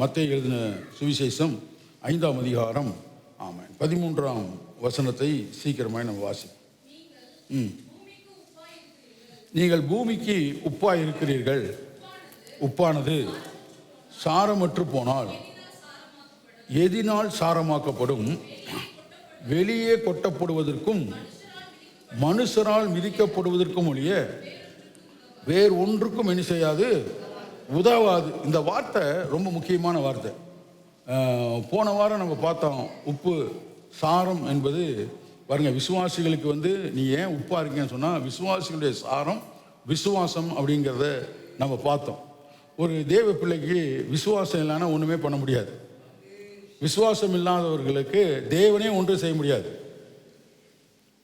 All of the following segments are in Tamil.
மத்தேயு எழுதின சுவிசேஷம் 5ஆம் அதிகாரம் 13ஆம் வசனத்தை சீக்கிரமாக நம்ம வாசிப்போம். நீங்கள் பூமிக்கு உப்பாய் இருக்கிறீர்கள். உப்பானது சாரமற்று போனால் எதினால் சாரமாக்கப்படும்? வெளியே கொட்டப்படுவதற்கும் மனுஷரால் மிதிக்கப்படுவதற்கும் ஒழிய வேறு ஒன்றுக்கும் என்ன செய்யாது, உதவாது. இந்த வார்த்தை ரொம்ப முக்கியமான வார்த்தை. போன வாரம் நம்ம பார்த்தோம், உப்பு சாரம் என்பது பாருங்க, விசுவாசிகளுக்கு நீ ஏன் உப்பா இருக்கீங்கன்னு சொன்னால் விசுவாசிகளுடைய சாரம் விசுவாசம் அப்படிங்கிறத நம்ம பார்த்தோம். ஒரு தேவ பிள்ளைக்கு விசுவாசம் இல்லைன்னா ஒன்றுமே பண்ண முடியாது. விசுவாசம் இல்லாதவர்களுக்கு தேவனே ஒன்றும் செய்ய முடியாது.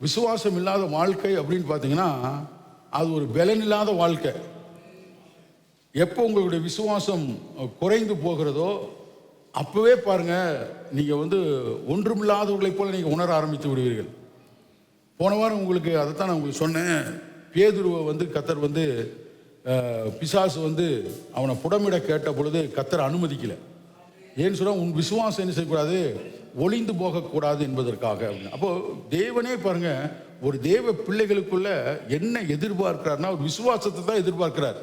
விசுவாசம் இல்லாத வாழ்க்கை அப்படின்னு பார்த்தீங்கன்னா அது ஒரு பலன் இல்லாத வாழ்க்கை. எப்போ உங்களுடைய விசுவாசம் குறைந்து போகிறதோ அப்போவே பாருங்க, நீங்கள் ஒன்றுமில்லாதவர்களைப் போல நீங்கள் உணர ஆரம்பித்து விடுவீர்கள். போன வாரம் உங்களுக்கு அதைத்தான் நான் உங்களுக்கு சொன்னேன். பேதுருவை கத்தர் பிசாசு அவனை புடமிட கேட்ட பொழுது கத்தர் அனுமதிக்கலை. ஏன்னு சொன்னால் உன் விசுவாசம் என்ன செய்யக்கூடாது, ஒளிந்து போகக்கூடாது என்பதற்காக. அப்போது தேவனே பாருங்க, ஒரு தேவ பிள்ளைகளுக்குள்ள என்ன எதிர்பார்க்கிறார்னா ஒரு விசுவாசத்தை தான் எதிர்பார்க்கிறார்.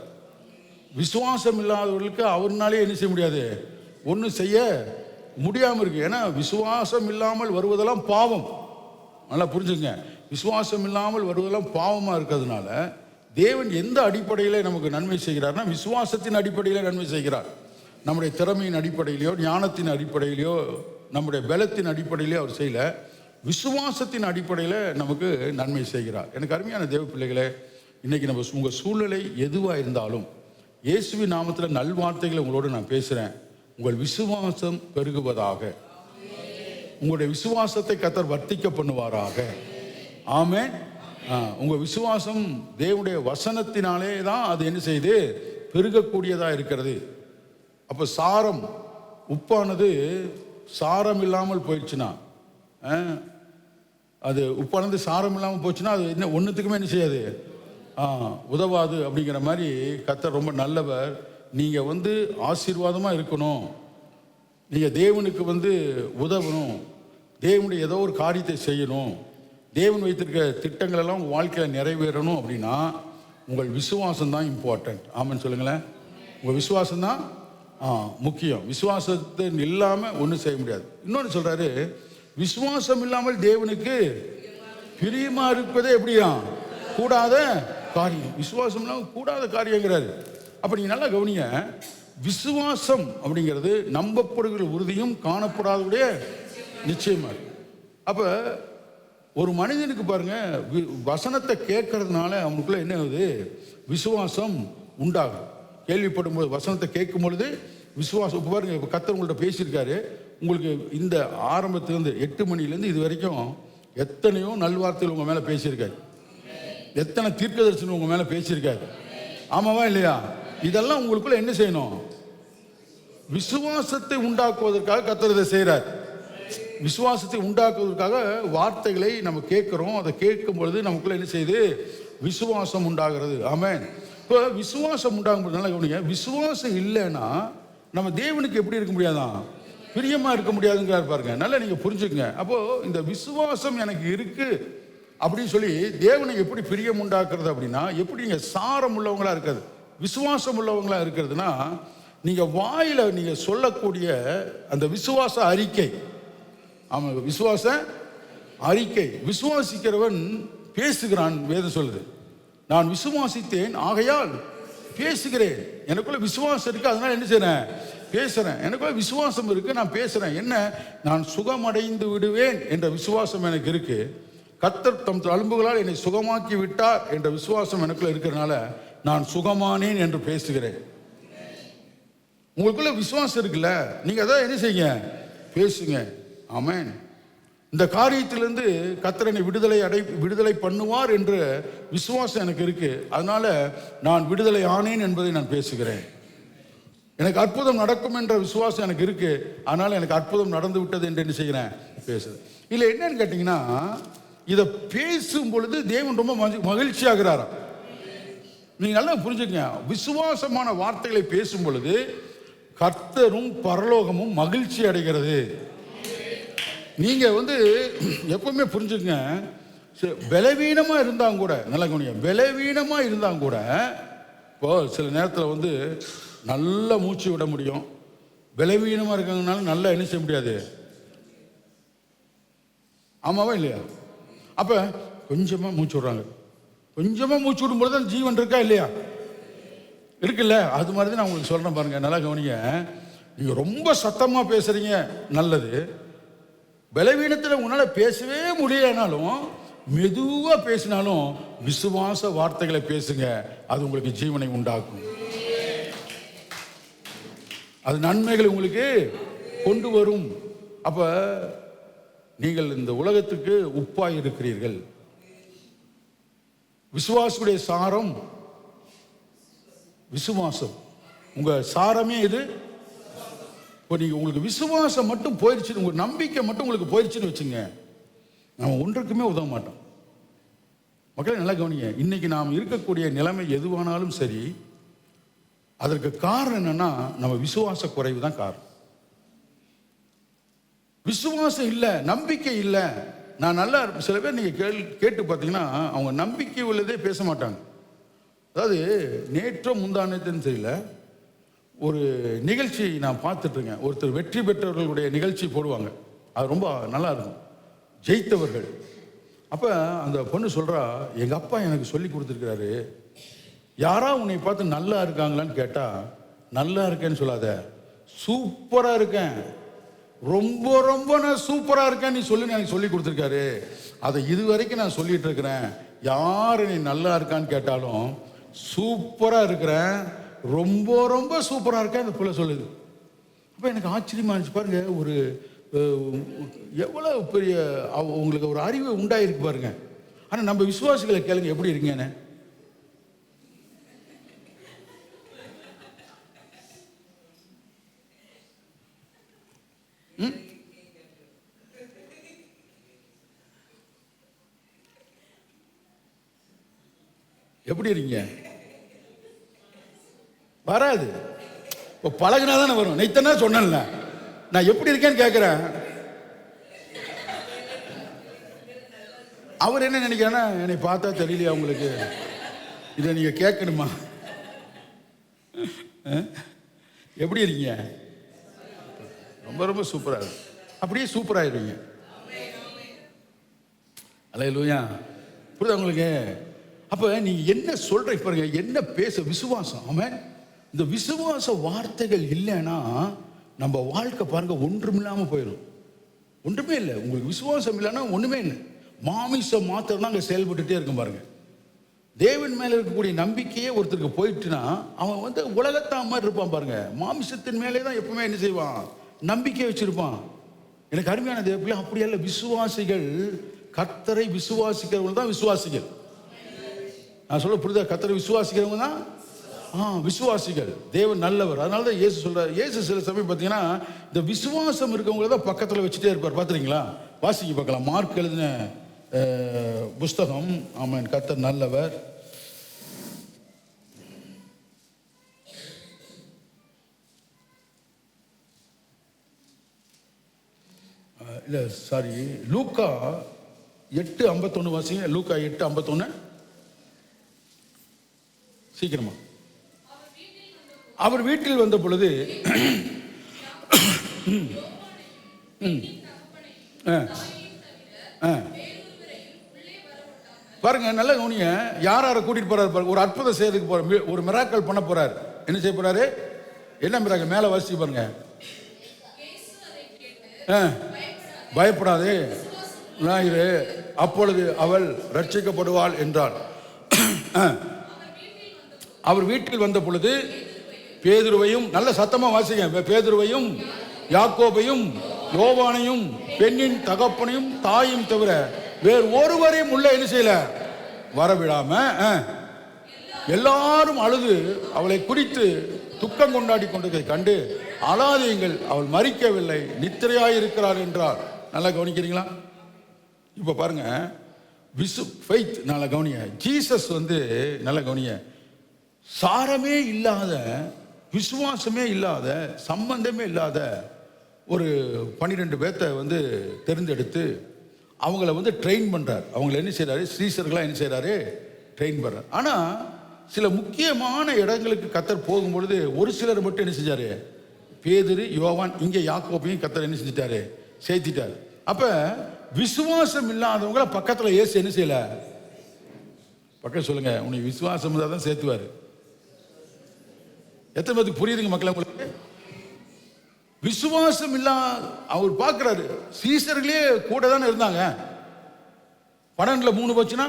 விசுவாசம் இல்லாதவர்களுக்கு அவர்னாலே என்ன செய்ய முடியாது, ஒன்றும் செய்ய முடியாமல் இருக்கு. ஏன்னா விசுவாசம் இல்லாமல் வருவதெல்லாம் பாவம். நல்லா புரிஞ்சுங்க, விசுவாசம் இல்லாமல் வருவதெல்லாம் பாவமாக இருக்கிறதுனால தேவன் எந்த அடிப்படையில் நமக்கு நன்மை செய்கிறார்னா விசுவாசத்தின் அடிப்படையில் நன்மை செய்கிறார். நம்முடைய திறமையின் அடிப்படையிலையோ ஞானத்தின் அடிப்படையிலையோ நம்முடைய பலத்தின் அடிப்படையிலையோ அவர் செய்யல, விசுவாசத்தின் அடிப்படையில் நமக்கு நன்மை செய்கிறார். எனக்கு அருமையான தேவ பிள்ளைகளே, இன்னைக்கு நம்ம உங்கள் சூழ்நிலை எதுவாக இருந்தாலும் இயேசுவின் நாமத்தில் நல்வார்த்தைகளை உங்களோடு நான் பேசுகிறேன். உங்கள் விசுவாசம் பெருகுவதாக, உங்களுடைய விசுவாசத்தை கர்த்தர் வர்த்திக்க பண்ணுவாராக. ஆமென். உங்கள் விசுவாசம் தேவனுடைய வசனத்தினாலே தான் அது என்ன செய்து பெருகக்கூடியதாக இருக்கிறது. அப்போ சாரம், உப்பானது சாரம் இல்லாமல் போயிடுச்சுன்னா, அது உப்பானது சாரம் இல்லாமல் போச்சுன்னா அது என்ன ஒன்றுத்துக்குமே என்ன செய்யாது, உதவாது. அப்படிங்கிற மாதிரி கர்த்தர் ரொம்ப நல்லவர். நீங்கள் ஆசீர்வாதமாக இருக்கணும், நீங்கள் தேவனுக்கு உதவணும், தேவனுடைய ஏதோ ஒரு காரியத்தை செய்யணும், தேவன் வைத்திருக்க திட்டங்கள் எல்லாம் உங்கள் வாழ்க்கையில் நிறைவேறணும் அப்படின்னா உங்கள் விசுவாசம் தான் இம்பார்ட்டன்ட். ஆமான்னு சொல்லுங்களேன். உங்கள் விசுவாசம் தான் முக்கியம். விசுவாசத்தை இல்லாமல் ஒன்றும் செய்ய முடியாது. இன்னொன்று சொல்கிறாரு, விசுவாசம் இல்லாமல் தேவனுக்கு பிரியமாக இருப்பதே எப்படியா கூடாத காரியம். விசுவாசம் இல்லாமல் கூடாத காரியங்கிறாரு. அப்போ நீங்கள் நல்லா கவனிங்க, விசுவாசம் அப்படிங்கிறது நம்பப்படுகிற உறுதியும் காணப்படாதவுடைய நிச்சயமாக. அப்போ ஒரு மனிதனுக்கு பாருங்க, வசனத்தை கேட்கறதுனால அவனுக்குள்ள என்ன ஆகுது, விசுவாசம் உண்டாகும். கேள்விப்படும் போது வசனத்தை கேட்கும் பொழுது விசுவாசம். இப்போ பாருங்க, இப்போ கர்த்தர் உங்கள்கிட்ட பேசியிருக்காரு. உங்களுக்கு இந்த ஆரம்பத்திலேருந்து 8 மணிலேருந்து இது வரைக்கும் எத்தனையோ நல்வார்த்தைகள் உங்கள் மேலே பேசியிருக்காரு, எத்தனை தீர்க்கதரிசனம் உங்கள் மேலே பேசியிருக்காரு. ஆமாவா இல்லையா? இதெல்லாம் உங்களுக்குள்ள என்ன செய்யணும், விசுவாசத்தை உண்டாக்குவதற்காக கர்த்தர் இதை செய்கிறார். விசுவாசத்தை உண்டாக்குவதற்காக வார்த்தைகளை நம்ம கேட்குறோம். அதை கேட்கும் பொழுது நமக்குள்ள என்ன செய்யுது, விசுவாசம் உண்டாகிறது. ஆமென். இப்போ விசுவாசம் உண்டாகும் போதுனால கவனிங்க, விசுவாசம் இல்லைன்னா நம்ம தேவனுக்கு எப்படி இருக்க முடியாதான், பிரியமாக இருக்க முடியாதுங்கிறார் பாருங்க. நல்லா நீங்கள் புரிஞ்சுக்கங்க. அப்போது இந்த விசுவாசம் எனக்கு இருக்கு அப்படின்னு சொல்லி தேவனை எப்படி பிரியம் உண்டாக்குறது அப்படின்னா, எப்படி நீங்கள் சாரம் உள்ளவங்களா இருக்காது, விசுவாசம் உள்ளவங்களா இருக்கிறதுனா, நீங்கள் வாயில் நீங்கள் சொல்லக்கூடிய அந்த விசுவாச அறிக்கை. ஆமாம், விசுவாச அறிக்கை. விசுவாசிக்கிறவன் பேசுகிறான். வேதம் சொல்லுது, நான் விசுவாசித்தேன் ஆகையால் பேசுகிறேன். எனக்குள்ள விசுவாசம் இருக்கு, அதனால என்ன செய்றேன், பேசுறேன். எனக்குள்ள விசுவாசம் இருக்கு, நான் பேசுறேன். என்ன, நான் சுகமடைந்து விடுவேன் என்ற விசுவாசம் எனக்கு இருக்கு. கர்த்தர் தம் தழும்புகளால் என்னை சுகமாக்கி விட்டார் என்ற விசுவாசம் எனக்குள்ள இருக்கிறதுனால நான் சுகமானேன் என்று பேசுகிறேன். உங்களுக்குள்ள விசுவாசம் இருக்குல்ல, நீங்க அதான் என்ன செய்யுங்க, பேசுங்க. ஆமென். இந்த காரியத்திலிருந்து கர்த்தர் என்னை விடுதலை பண்ணுவார் என்ற விசுவாசம் எனக்கு இருக்கு. அதனால நான் விடுதலை ஆனேன் என்பதை நான் பேசுகிறேன். எனக்கு அற்புதம் நடக்கும் என்ற விசுவாசம் எனக்கு இருக்கு. அதனால எனக்கு அற்புதம் நடந்து விட்டது என்று என்ன செய்கிறேன், பேசுகிறேன். இல்லை என்னன்னு கேட்டீங்கன்னா, இதை பேசும் பொழுது தேவன் ரொம்ப மகிழ்ச்சி ஆகிறாராம். நீங்க நல்லா புரிஞ்சுக்கங்க. விசுவாசமான வார்த்தைகளை பேசும் பொழுது கர்த்தரும் பரலோகமும் மகிழ்ச்சி அடைகிறது. நீங்க எப்பவுமே புரிஞ்சுக்கங்க, பலவீனமா இருந்தாங்க கூட, நல்ல கவனியம், பலவீனமா இருந்தாங்க கூட இப்போ சில நேரத்தில் நல்ல மூச்சு விட முடியும். பலவீனமா இருக்காங்கனால நல்லா என்ன செய்ய முடியாது. ஆமாவா இல்லையா? அப்ப கொஞ்சமா மூச்சு விடுறாங்க. கொஞ்சமா மூச்சு விடும்போது தான் ஜீவன் இருக்கா இல்லையா? இருக்குல்ல. அது மாதிரி தான் நான் உங்களுக்கு சொல்றேன் பாருங்க, நல்லா கவனிங்க. நீங்க ரொம்ப சத்தமா பேசுறீங்க, நல்லது. பலவீனத்தில் உங்களால பேசவே முடியலனாலும் மெதுவா பேசினாலும் விசுவாச வார்த்தைகளை பேசுங்க, அது உங்களுக்கு ஜீவனை உண்டாக்கும். அது நன்மைகளை உங்களுக்கு கொண்டு வரும். அப்ப நீங்கள் இந்த உலகத்துக்கு உப்பாய் இருக்கிறீர்கள். விசுவாசுடைய சாரம் விசுவாசம். உங்க சாரமே இது. இப்போ நீங்க உங்களுக்கு விசுவாசம் மட்டும் போயிடுச்சு, உங்க நம்பிக்கை மட்டும் உங்களுக்கு போயிடுச்சுன்னு வச்சுங்க, நம்ம ஒன்றுக்குமே உதவ மாட்டோம். மக்களே நல்லா கவனிங்க. இன்னைக்கு நாம் இருக்கக்கூடிய நிலைமை எதுவானாலும் சரி, அதற்கு காரணம் என்னன்னா நம்ம விசுவாச குறைவு தான் காரணம். விசுவாசம் இல்லை, நம்பிக்கை இல்லை. நான் நல்லா சில பேர் நீங்க கேட்டு பார்த்தீங்கன்னா அவங்க நம்பிக்கை உள்ளதே பேச மாட்டாங்க. அதாவது நேற்றோ முந்தானத்துன்னு தெரியல, ஒரு நிகழ்ச்சி நான் பார்த்துட்டு இருக்கேன். ஒருத்தர் வெற்றி பெற்றவர்களுடைய நிகழ்ச்சி போடுவாங்க, அது ரொம்ப நல்லா இருக்கும், ஜெயித்தவர்கள். அப்போ அந்த பொண்ணு சொல்கிறா, எங்கள் அப்பா எனக்கு சொல்லி கொடுத்துருக்கிறாரு, யாரா உன்னை பார்த்து நல்லா இருக்காங்களான்னு கேட்டால் நல்லா இருக்கேன்னு சொல்லாத, சூப்பராக இருக்கேன், ரொம்ப ரொம்ப நான் சூப்பராக இருக்கேன் நீ சொல்லி எனக்கு சொல்லி கொடுத்துருக்காரு. அதை இதுவரைக்கும் நான் சொல்லிட்டு இருக்கிறேன். யார் நீ நல்லா இருக்கான்னு கேட்டாலும் சூப்பராக இருக்கிறேன், ரொம்ப ரொம்ப சூப்பராக இருக்கேன் அந்த பிள்ளை சொல்லுது. அப்போ எனக்கு ஆச்சரியமா இருந்துச்சு. பாருங்க, ஒரு எவ்வளவு பெரிய உங்களுக்கு ஒரு அறிவு உண்டாயிருக்கு பாருங்க. ஆனால் நம்ம விசுவாசிகளை கேளுங்க எப்படி இருக்கீங்கன்னு. எப்படி இருக்கீங்க? வராது. இப்போ பழகினா தானே வரும். நைத்தனா சொன்னேன்ல, நான் எப்படி இருக்கேன்னு கேட்குறேன். அவர் என்ன நினைக்கிறேன்னா, என்னை பார்த்தா தெரியலையா உங்களுக்கு, இதை நீங்க கேட்கணுமா? எப்படி இருக்கீங்க? ரொம்ப ரொம்ப சூப்பரா இருக்கு. அப்படியே சூப்பராயிருவீங்க. அல்லேலூயா. புரியுதா உங்களுக்கு? அப்ப நீங்க என்ன சொல்றீங்க பாருங்க, என்ன பேச விசுவாசம். ஆமென். இந்த விசுவாச வார்த்தைகள் இல்லைன்னா நம்ம வாழ்க்கை பாருங்க ஒன்றுமில்லாம போயிடும். ஒன்றுமே இல்லை. உங்களுக்கு விசுவாசம் இல்லைன்னா ஒண்ணுமே இல்லை. மாமிசம் மாத்திரம் தான் அங்கே செயல்பட்டுட்டே இருக்கும் பாருங்க. தேவன் மேல இருக்கக்கூடிய நம்பிக்கையே ஒருத்தருக்கு போயிட்டுனா அவன் உலகத்தா மாதிரி இருப்பான் பாருங்க. மாமிசத்தின் மேலே தான் எப்பவுமே என்ன செய்வான், நம்பிக்கை வச்சிருப்பான். எனக்கு அருமையான தேவப்பிள்ளை அப்படி அல்ல. விசுவாசிகள், கர்த்தரை விசுவாசிக்கிறவங்க தான் விசுவாசிகள். நான் சொல்ல புரியுதா? கர்த்தரை விசுவாசிக்கிறவங்க தான் விசுவாசிகள். தேவன் நல்லவர். அதனால தான் இயேசு சொல்றார். இயேசு சில சமயம் பார்த்தீங்கன்னா இந்த விசுவாசம் இருக்கவங்கள தான் பக்கத்தில் வச்சுட்டே இருப்பார். பார்த்துறீங்களா? வாசிக்க பார்க்கலாம். மார்க் எழுதின புஸ்தகம். ஆமாம், கர்த்தர் நல்லவர். இல்லை சாரி, லூக்கா 8:51 வாசிங்க. லூக்கா 8:51 சீக்கிரமா. அவர் வீட்டில் வந்த பொழுது பாருங்க, நல்ல கவனிங்க. யாரை கூட்டிட்டு போறாரு பாருங்க. ஒரு அற்புதம் செய்யறதுக்கு போற, ஒரு மிராக்கல் பண்ண போறாரு. என்ன செய்ய போறாரு? என்ன மிராக்கல்? மேல வாசிச்சு பாருங்க. பயப்படாதே, அப்பொழுது அவள் ரட்சிக்கப்படுவாள் என்றார். அவர் வீட்டில் வந்த பொழுது பேதுருவையும், நல்ல சத்தமா வாசிங்க, பேதுருவையும் யாக்கோபையும் யோவானையும் பெண்ணின் தகப்பனையும் தாயும் தவிர வேறு ஒருவரையும் உள்ள என்ன செய்யல, வரவிடாம எல்லாரும் அழுது அவளை குறித்து துக்கம் கொண்டாடி கொண்டதை கண்டு, அழாதீங்கள், அவள் மரிக்கவில்லை, நித்திரையாயிருக்கிறார் என்றார். நல்லா கவனிக்கிறீங்களா? இப்ப பாருங்க, ஃபெய்த் நல்லா கவனிங்க. ஜீசஸ் நல்லா கவனிங்க, சாரமே இல்லாத விசுவாசமே இல்லாத, சம்பந்தமே இல்லாத ஒரு 12 பேர்த்தை வந்து தேர்ந்தெடுத்து அவங்கள வந்து ட்ரெயின் பண்ணுறார். அவங்கள என்ன செய்கிறாரு, ஸ்ரீசர்களாக என்ன செய்கிறாரு, ட்ரெயின் பண்ணுறார். ஆனால் சில முக்கியமான இடங்களுக்கு கர்த்தர் போகும்பொழுது ஒரு சிலர் மட்டும் என்ன செஞ்சார், பேதுரு, யோவான், இங்கே யாக்கோபையும் கர்த்தர் என்ன செஞ்சிட்டாரு, சேர்த்திட்டார். அப்போ விசுவாசம் இல்லாதவங்கள பக்கத்தில் இயேசு என்ன செய்யலை, பக்கம் சொல்லுங்க, உனக்கு விசுவாசம் இருந்தால் தான் சேர்த்துவார். எத்தனை பேருக்கு புரியுதுங்க மக்கள்? உங்களுக்கு விசுவாசம் இல்லா அவர் பார்க்கிறாரு. சீசர்களே கூட தானே இருந்தாங்க. 12ல் 3 போச்சுன்னா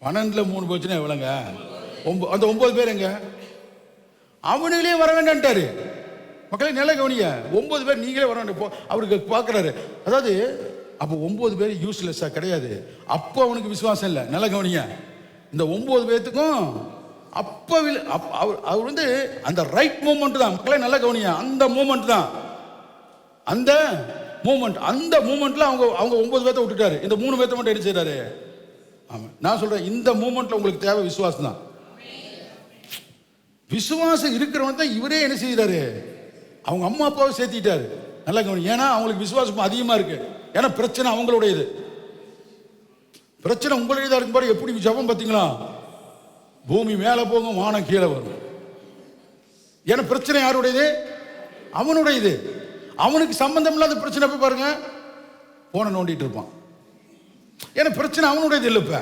12ல் 3 போச்சுன்னா எவ்வளோங்க? அந்த 9 பேர் எங்க? அவனுங்களே வர வேண்டான்ட்டாரு. மக்களே நல்ல கவனிங்க, 9 பேர் நீங்களே வர வேண்டாம் அவருக்கு பார்க்குறாரு. அதாவது அப்போ 9 பேர் யூஸ்லெஸ்ஸாக கிடையாது. அப்போ அவனுக்கு விசுவாசம் இல்லை. நல்ல கவனிங்க, இந்த 9 பேர்த்துக்கும் அப்போ அவர் வந்து அந்த ரைட் மூமெண்ட் தான். மக்களே நல்ல கவனிங்க, அந்த மூமெண்ட் தான், அந்த மூமெண்ட்ல அவங்க 9 பேர்த்த விட்டுட்டாரு. இந்த 3 பேர்த்த மட்டும் என்ன செய்யறாரு? ஆமாம், நான் சொல்றேன், இந்த மூமெண்ட்ல உங்களுக்கு தேவை விசுவாசம் தான். விசுவாசம் இருக்கிறவன் தான் இவரே என்ன செய்யறாரு, அவங்க அம்மா அப்பாவை சேர்த்திட்டாரு. நல்லா கவனி, ஏன்னா அவங்களுக்கு விசுவாசம் அதிகமா இருக்கு. ஏன்னா பிரச்சனை அவங்களுடையது, பிரச்சனை உங்களுடையதா இருக்கும் பாரு. எப்படி ஜபம் பார்த்தீங்களா, பூமி மேலே போகும், வானம் கீழே வரும். ஏன்னா பிரச்சனை யாருடையது, அவனுடையது. அவனுக்கு சம்பந்தம் இல்லாத பிரச்சனை போய் பாருங்க, போன நோண்டிட்டு இருப்பான். ஏன்னா பிரச்சனை அவனுடையது இல்லை. இப்ப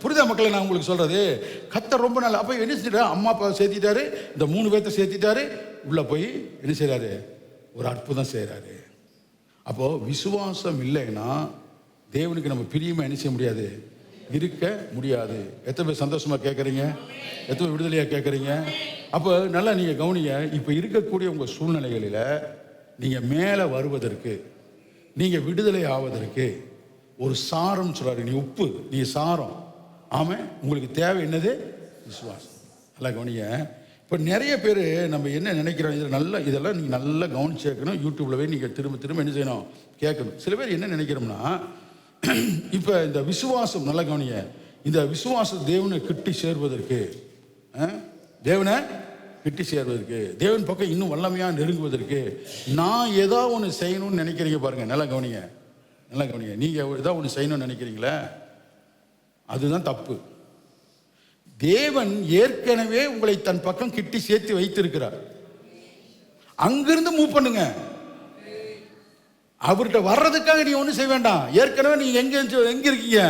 புரிதா மக்களை நான் உங்களுக்கு சொல்றது? கர்த்தர் ரொம்ப நாள் அப்ப என்ன செய்யறாரு, அம்மா அப்பா சேர்த்திட்டாரு, இந்த 3 பேர்த்த சேர்த்திட்டாரு, உள்ள போய் என்ன செய்யறாரு, ஒரு அற்புதம் செய்யறாரு. அப்போ விசுவாசம் இல்லைன்னா தேவனுக்கு நம்ம பிரியமா என்ன செய்ய முடியாது, இருக்க முடியாது. எத்தனை பேர் சந்தோஷமா கேட்குறீங்க, எத்தனை விடுதலையா கேட்குறீங்க? அப்போ நல்லா நீங்க கவனிங்க, இப்போ இருக்கக்கூடிய உங்க சூழ்நிலைகளில் நீங்க மேலே வருவதற்கு, நீங்க விடுதலை ஆவதற்கு ஒரு சாரம் சொல்றாரு. நீ உப்பு, நீ சாரம். ஆமா, உங்களுக்கு தேவை என்னது, விசுவாசம். நல்லா கவனிங்க. இப்போ நிறைய பேர் நம்ம என்ன நினைக்கிறோம், இதில் நல்லா இதெல்லாம் நீங்கள் நல்லா கவனிச்சு கேட்கணும். யூடியூப்ல போய் நீங்கள் திரும்ப திரும்ப என்ன செய்யணும், கேட்கணும். சில பேர் என்ன நினைக்கிறோம்னா, இப்போ இந்த விசுவாசம், நல்லா கவனிங்க, இந்த விசுவாசம் தேவனை கிட்டி சேர்வதற்கு, தேவனை கிட்டி சேர்வதற்கு, தேவன் பக்கம் இன்னும் வல்லமையாக நெருங்குவதற்கு நான் ஏதாவது ஒன்று செய்யணும்னு நினைக்கிறீங்க பாருங்க. நல்லா கவனிங்க, நல்லா கவனிங்க. நீங்கள் ஏதாவது ஒன்று செய்யணும்னு நினைக்கிறீங்களே, அதுதான் தப்பு. தேவன் ஏற்கனவே உங்களை தன் பக்கம் கிட்டி சேர்த்து வைத்திருக்கிறார். அங்கிருந்து மூவ் பண்ணுங்க. அவர்கிட்ட வர்றதுக்காக நீ ஒன்றும் செய்ய வேண்டாம். ஏற்கனவே நீங்க எங்க இருக்கீங்க,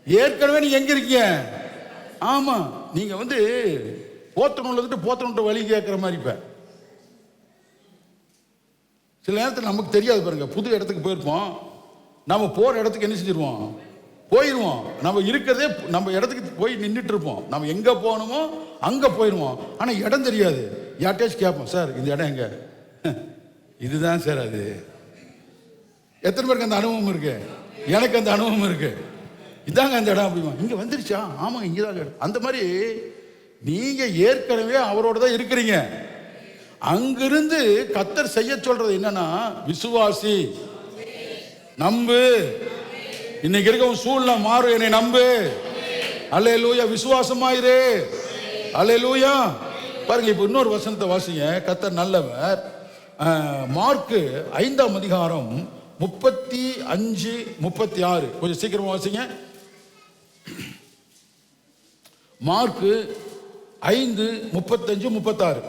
ஏற்கனவே நீங்க எங்க இருக்கீங்க. ஆமா, நீங்க வந்து போத்தனூர்ல வழி கேட்கிற மாதிரி. இப்ப சில நேரத்தில் நமக்கு தெரியாது பாருங்க, புது இடத்துக்கு போயிருப்போம், நம்ம போற இடத்துக்கு என்ன செஞ்சிருவோம், போயிடுவோம். நம்ம இருக்கிறதே நம்ம இடத்துக்கு போய் நின்றுட்டு இருப்போம். நம்ம எங்க போகணுமோ அங்க போயிடுவோம். ஆனா இடம் தெரியாது. யார்ட்டாச்சும் கேட்போம், சார் இந்த இடம் எங்க, இதுதான் சார் அது. எத்தனை பேருக்கு அந்த அனுபவம் இருக்கு? எனக்கு அந்த அனுபவம் இருக்கு. இதாங்க அந்த இடம் அப்படிமா, இங்க வந்துருச்சா, ஆமா இங்கதான் இடம். அந்த மாதிரி நீங்க ஏற்கனவே அவரோட தான் இருக்கிறீங்க. அங்கிருந்து கர்த்தர் செய்ய சொல்றது என்னன்னா, விசுவாசி, நம்பு. இன்னைக்கு இருக்க உன் சூழ்நிலை மாறும், என்னை நம்பு. அல்லேலூயா, விசுவாசமாயிரு. அல்லேலூயா. பாருங்க, இப்ப இன்னொரு வசனத்தை வாசிங்க. கர்த்தர் நல்லவர். மார்க்கு 5ஆம் அதிகாரம் 35, 36. கொஞ்சம் சீக்கிரமா வாசிங்க. மார்க்கு 5, 35, 36.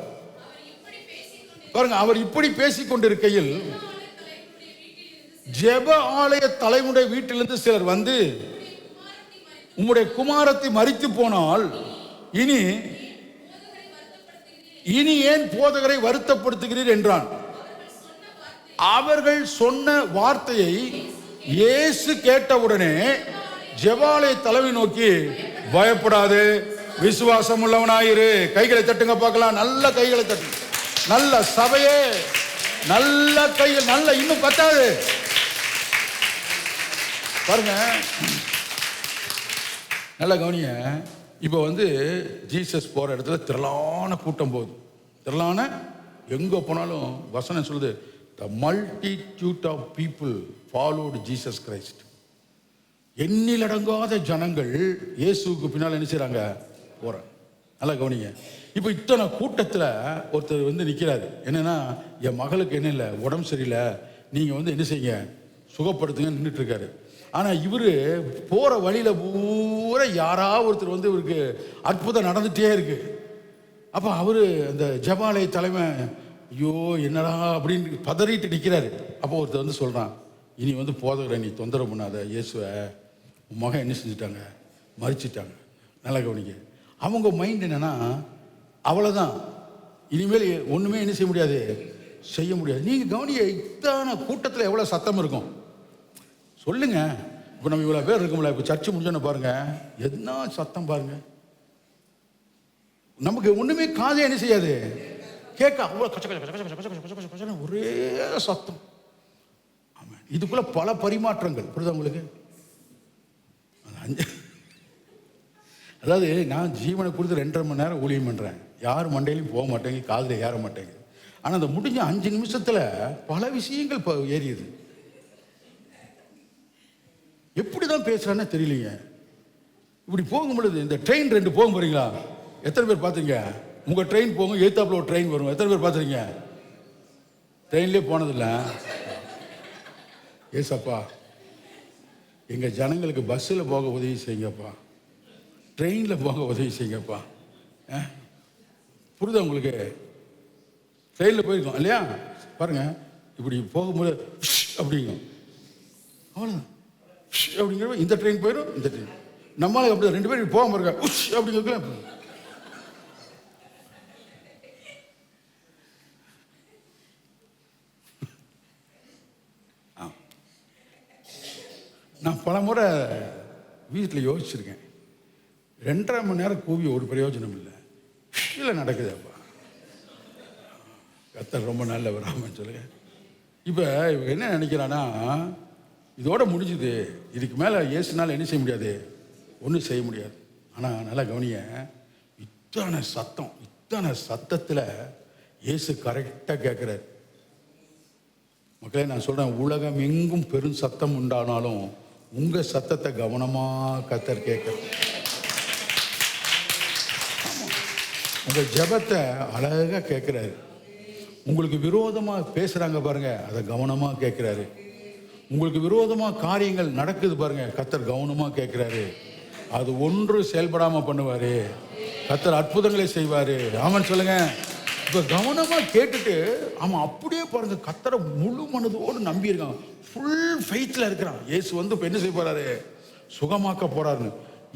பாருங்க, அவர் இப்படி பேசிக் கொண்டிருக்கையில் ஜெப ஆலய தலைமுறை வீட்டிலிருந்து சிலர் வந்து, உம்முடைய குமாரத்தை மரித்து போனால் இனி ஏன் போதகரை வருத்தப்படுத்துகிறீர் என்றான். அவர்கள் சொன்ன வார்த்தையை இயேசு கேட்டவுடனே ஜெபாலய தலைமை நோக்கி, பயப்படாது, விசுவாசம் உள்ளவனாயிரு. கைகளை தட்டுங்க பார்க்கலாம், நல்ல கைகளை தட்டுங்க. நல்ல சபையே, நல்ல கைகள், நல்ல, இன்னும் பத்தாது பாருங்க. நல்ல கவனிய. இப்போ வந்து ஜீசஸ் போற இடத்துல திரளான கூட்டம் போகுது. திரளான, எங்க போனாலும் வசனம் சொல்லுது, the multitude of people followed Jesus Christ. எண்ணிலடங்காத ஜனங்கள் இயேசுக்கு பின்னால் என்ன செய்கிறாங்க? போகிறாங்க. நல்லா கவனிங்க. இப்போ இத்தனை கூட்டத்தில் ஒருத்தர் வந்து நிற்கிறாரு. என்னன்னா, என் மகளுக்கு என்ன இல்லை, உடம்பு சரியில்லை, நீங்கள் வந்து என்ன செய்யுங்க, சுகப்படுத்துங்க நின்றுட்டு இருக்காரு. ஆனால் இவர் போகிற வழியில் பூரா யாராவது ஒருத்தர் வந்து இவருக்கு அற்புதம் நடந்துகிட்டே இருக்கு. அப்போ அவர் அந்த ஜபாலய தலைமை, ஐயோ என்னடா அப்படின்னு பதறிட்டு நிற்கிறாரு. அப்போ ஒருத்தர் வந்து சொல்கிறான், இனி வந்து போதகரை நீ தொந்தரவு பண்ணாத, இயேசுவை உன் மகன் என்ன செஞ்சுட்டாங்க, மறிச்சிட்டாங்க. நல்லா கவனிங்க. அவங்க மைண்ட் என்னன்னா, அவ்வளோதான், இனிமேல் ஒன்றுமே என்ன செய்ய முடியாது, செய்ய முடியாது. நீங்கள் கவனிங்க, இத்தனை கூட்டத்தில் எவ்வளோ சத்தம் இருக்கும் சொல்லுங்க. இப்போ நம்ம இவ்வளோ பேர் இருக்கும்ல, இப்போ சர்ச்சு முடிஞ்சோன்னு பாருங்க, என்ன சத்தம் பாருங்க. நமக்கு ஒன்றுமே காதே என்ன செய்யாது, கேட்க அவ்வளோ கச்ச கச்ச கச்ச கச்ச கச்ச கச்ச கச்ச கச்ச ஒரே சத்தம். ஆமாம், இதுக்குள்ள பல பரிமாற்றங்கள். புரியுதா உங்களுக்கு? அதாவது நான் ஜீவனை கொடுத்து 2.5 மணி நேரம் ஊழியம் பண்ணுறேன், யார் மண்டையிலையும் போக மாட்டேங்க, காதில் ஏற மாட்டேங்குது. ஆனால் அந்த முடிஞ்ச 5 நிமிஷத்தில் பல விஷயங்கள் இப்போ ஏறியது. எப்படி தான் பேசுகிறான்னு தெரியலைங்க. இப்படி போகும் பொழுது இந்த ட்ரெயின் 2 போகும் போறீங்களா? எத்தனை பேர் பார்த்துருங்க? உங்கள் ட்ரெயின் போகும், எய்த்தாப்பில் ஒரு ட்ரெயின் வரும். எத்தனை பேர் பார்த்துருங்க? ட்ரெயின்லேயே போனதில்லை. ஏசப்பா, எங்கள் ஜனங்களுக்கு பஸ்ஸில் போக உதவி செய்யுங்கப்பா, ட்ரெயினில் போக உதவி செய்யுங்கப்பா. புரியுதா உங்களுக்கு? ட்ரெயினில் போயிருக்கோம் இல்லையா? பாருங்கள், இப்படி போகும்போது அப்படிங்கும், அவ்வளோதான். அப்படிங்கிற இந்த ட்ரெயின் போயிடும், இந்த ட்ரெயின் நம்மளால அப்படி 2 பேரும் போகாம இருக்க அப்படிங்க. நான் பல முறை வீட்டில் யோசிச்சிருக்கேன், 2.5 மணி நேரம் கூவி ஒரு பிரயோஜனம் இல்லை, இல்லை நடக்குதுப்பா. கர்த்தர் ரொம்ப நல்ல வராமன்னு சொல்லுங்க. இப்போ என்ன நினைக்கிறான்னா, இதோட முடிஞ்சுது, இதுக்கு மேலே இயேசுனால என்ன செய்ய முடியாது, ஒன்றும் செய்ய முடியாது. ஆனால் நல்லா கவனிய, இத்தனை சத்தத்தில் இயேசு கரெக்டாக கேட்குறாரு. மக்களே, நான் சொல்கிறேன், உலகம் எங்கும் பெரும் சத்தம் உண்டானாலும் உங்கள் சத்தத்தை கவனமாக கர்த்தர் கேட்குறார். உங்கள் ஜெபத்தை அழகாக கேட்குறாரு. உங்களுக்கு விரோதமாக பேசுகிறாங்க பாருங்க, அதை கவனமாக கேட்குறாரு. உங்களுக்கு விரோதமாக காரியங்கள் நடக்குது பாருங்க, கர்த்தர் கவனமாக கேட்குறாரு. அது ஒன்று செயல்படாமல் பண்ணுவார், கர்த்தர் அற்புதங்களை செய்வார். ஆமான்னு சொல்லுங்க. இப்போ கவனமாக கேட்டுட்டு அவன் அப்படியே பாருங்க, கர்த்தரை முழு மனதோடு நம்பியிருக்கான், ஃபுல் ஃபெய்த்தில் இருக்கிறான். இயேசு வந்து இப்போ என்ன செய்ய போறாரு, சுகமாக்க போறாருன்னு.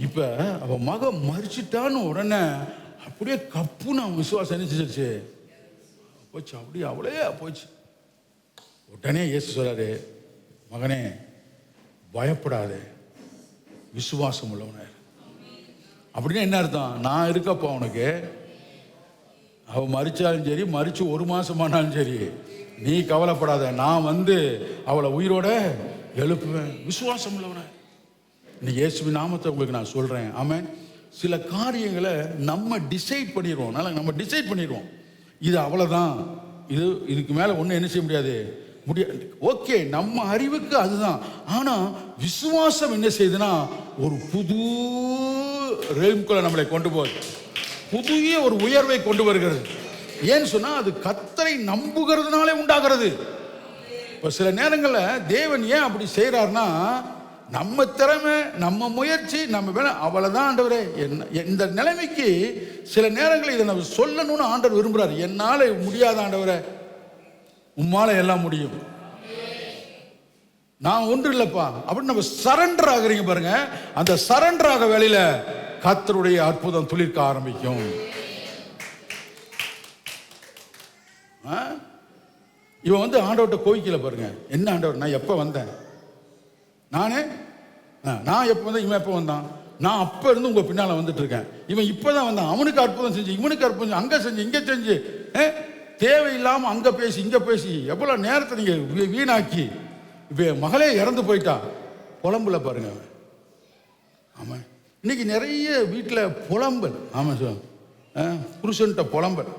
இப்போ அவன் மகன் மறிச்சிட்டான்னு உடனே அப்படியே கப்புன்னு அவன் விசுவாசம் என்ன செஞ்சிருச்சு, போச்சு, அப்படியே அவளே போச்சு. உடனே இயேசு சொல்றாரு, மகனே பயப்படாதே, விசுவாசம் உள்ளவனே. அப்படின்னு என்ன அர்த்தம்? நான் இருக்கப்பா உனக்கு, அவள் மறிச்சாலும் சரி, மறிச்சு 1 மாதம் ஆனாலும் சரி, நீ கவலைப்படாத, நான் வந்து அவளை உயிரோட எழுப்புவேன். விசுவாசம் உள்ளவன. இன்னைக்கு இயேசுவின் நாமத்தை உங்களுக்கு நான் சொல்கிறேன். ஆமென். சில காரியங்களை நம்ம டிசைட் பண்ணிடுவோம். நம்ம டிசைட் பண்ணிடுவோம், இது அவ்வளோதான், இதுக்கு மேலே ஒன்றும் என்ன செய்ய முடியாது. ஓகே, நம்ம அறிவுக்கு அதுதான். ஆனால் விசுவாசம் என்ன செய்யுதுன்னா, ஒரு புது ரேம்குள்ள நம்மளை கொண்டு போகுது, புதிய ஒரு உயர்வை கொண்டு வருகிறது. ஏன்னு சொன்னா, அது கர்த்தரை நம்புகிறதுனாலே உண்டாகிறது. இப்போ சில நேரங்களில் தேவன் ஏன் அப்படி செய்கிறார்னா, நம்ம திறமை, நம்ம முயற்சி, நம்ம வேலை, அவ்வளோதான் ஆண்டவரே. இந்த நிலைமைக்கு சில நேரங்களில் இதை நம்ம சொல்லணும்னு ஆண்டவர் விரும்புகிறார். என்னால் முடியாத ஆண்டவரே, உம்மால எல்லாம் முடியும், நான் ஒன்று இல்லைப்பா அப்படின்னு நம்ம சரண்டர் ஆகுறீங்க பாருங்க. அந்த சரண்டர் ஆக வேலையில கர்த்தருடைய அற்புதம் துளிர்க்க ஆரம்பிக்கும். இவன் வந்து ஆண்டவர்கிட்ட கோவிக்கல பாருங்க. என்ன ஆண்டவர், நான் எப்போ வந்தேன், நான் எப்போ வந்தேன், இவன் எப்போ வந்தான், நான் அப்போ இருந்து உங்கள் பின்னால் வந்துட்டு இருக்கேன், இவன் இப்போ தான் வந்தான், அவனுக்கு அற்புதம் செஞ்சு, இவனுக்கு அற்புதம் அங்கே செஞ்சு, இங்கே செஞ்சு, தேவையில்லாமல் அங்கே பேசி இங்கே பேசி எவ்வளோ நேரத்தை நீங்கள் வீணாக்கி, இப்போ மகளே இறந்து போயிட்டா, புலம்புல பாருங்க. ஆமாம், இன்னைக்கு நிறைய வீட்டில் புலம்பல். ஆமாம் சார், புருஷன்கிட்ட புலம்பல்,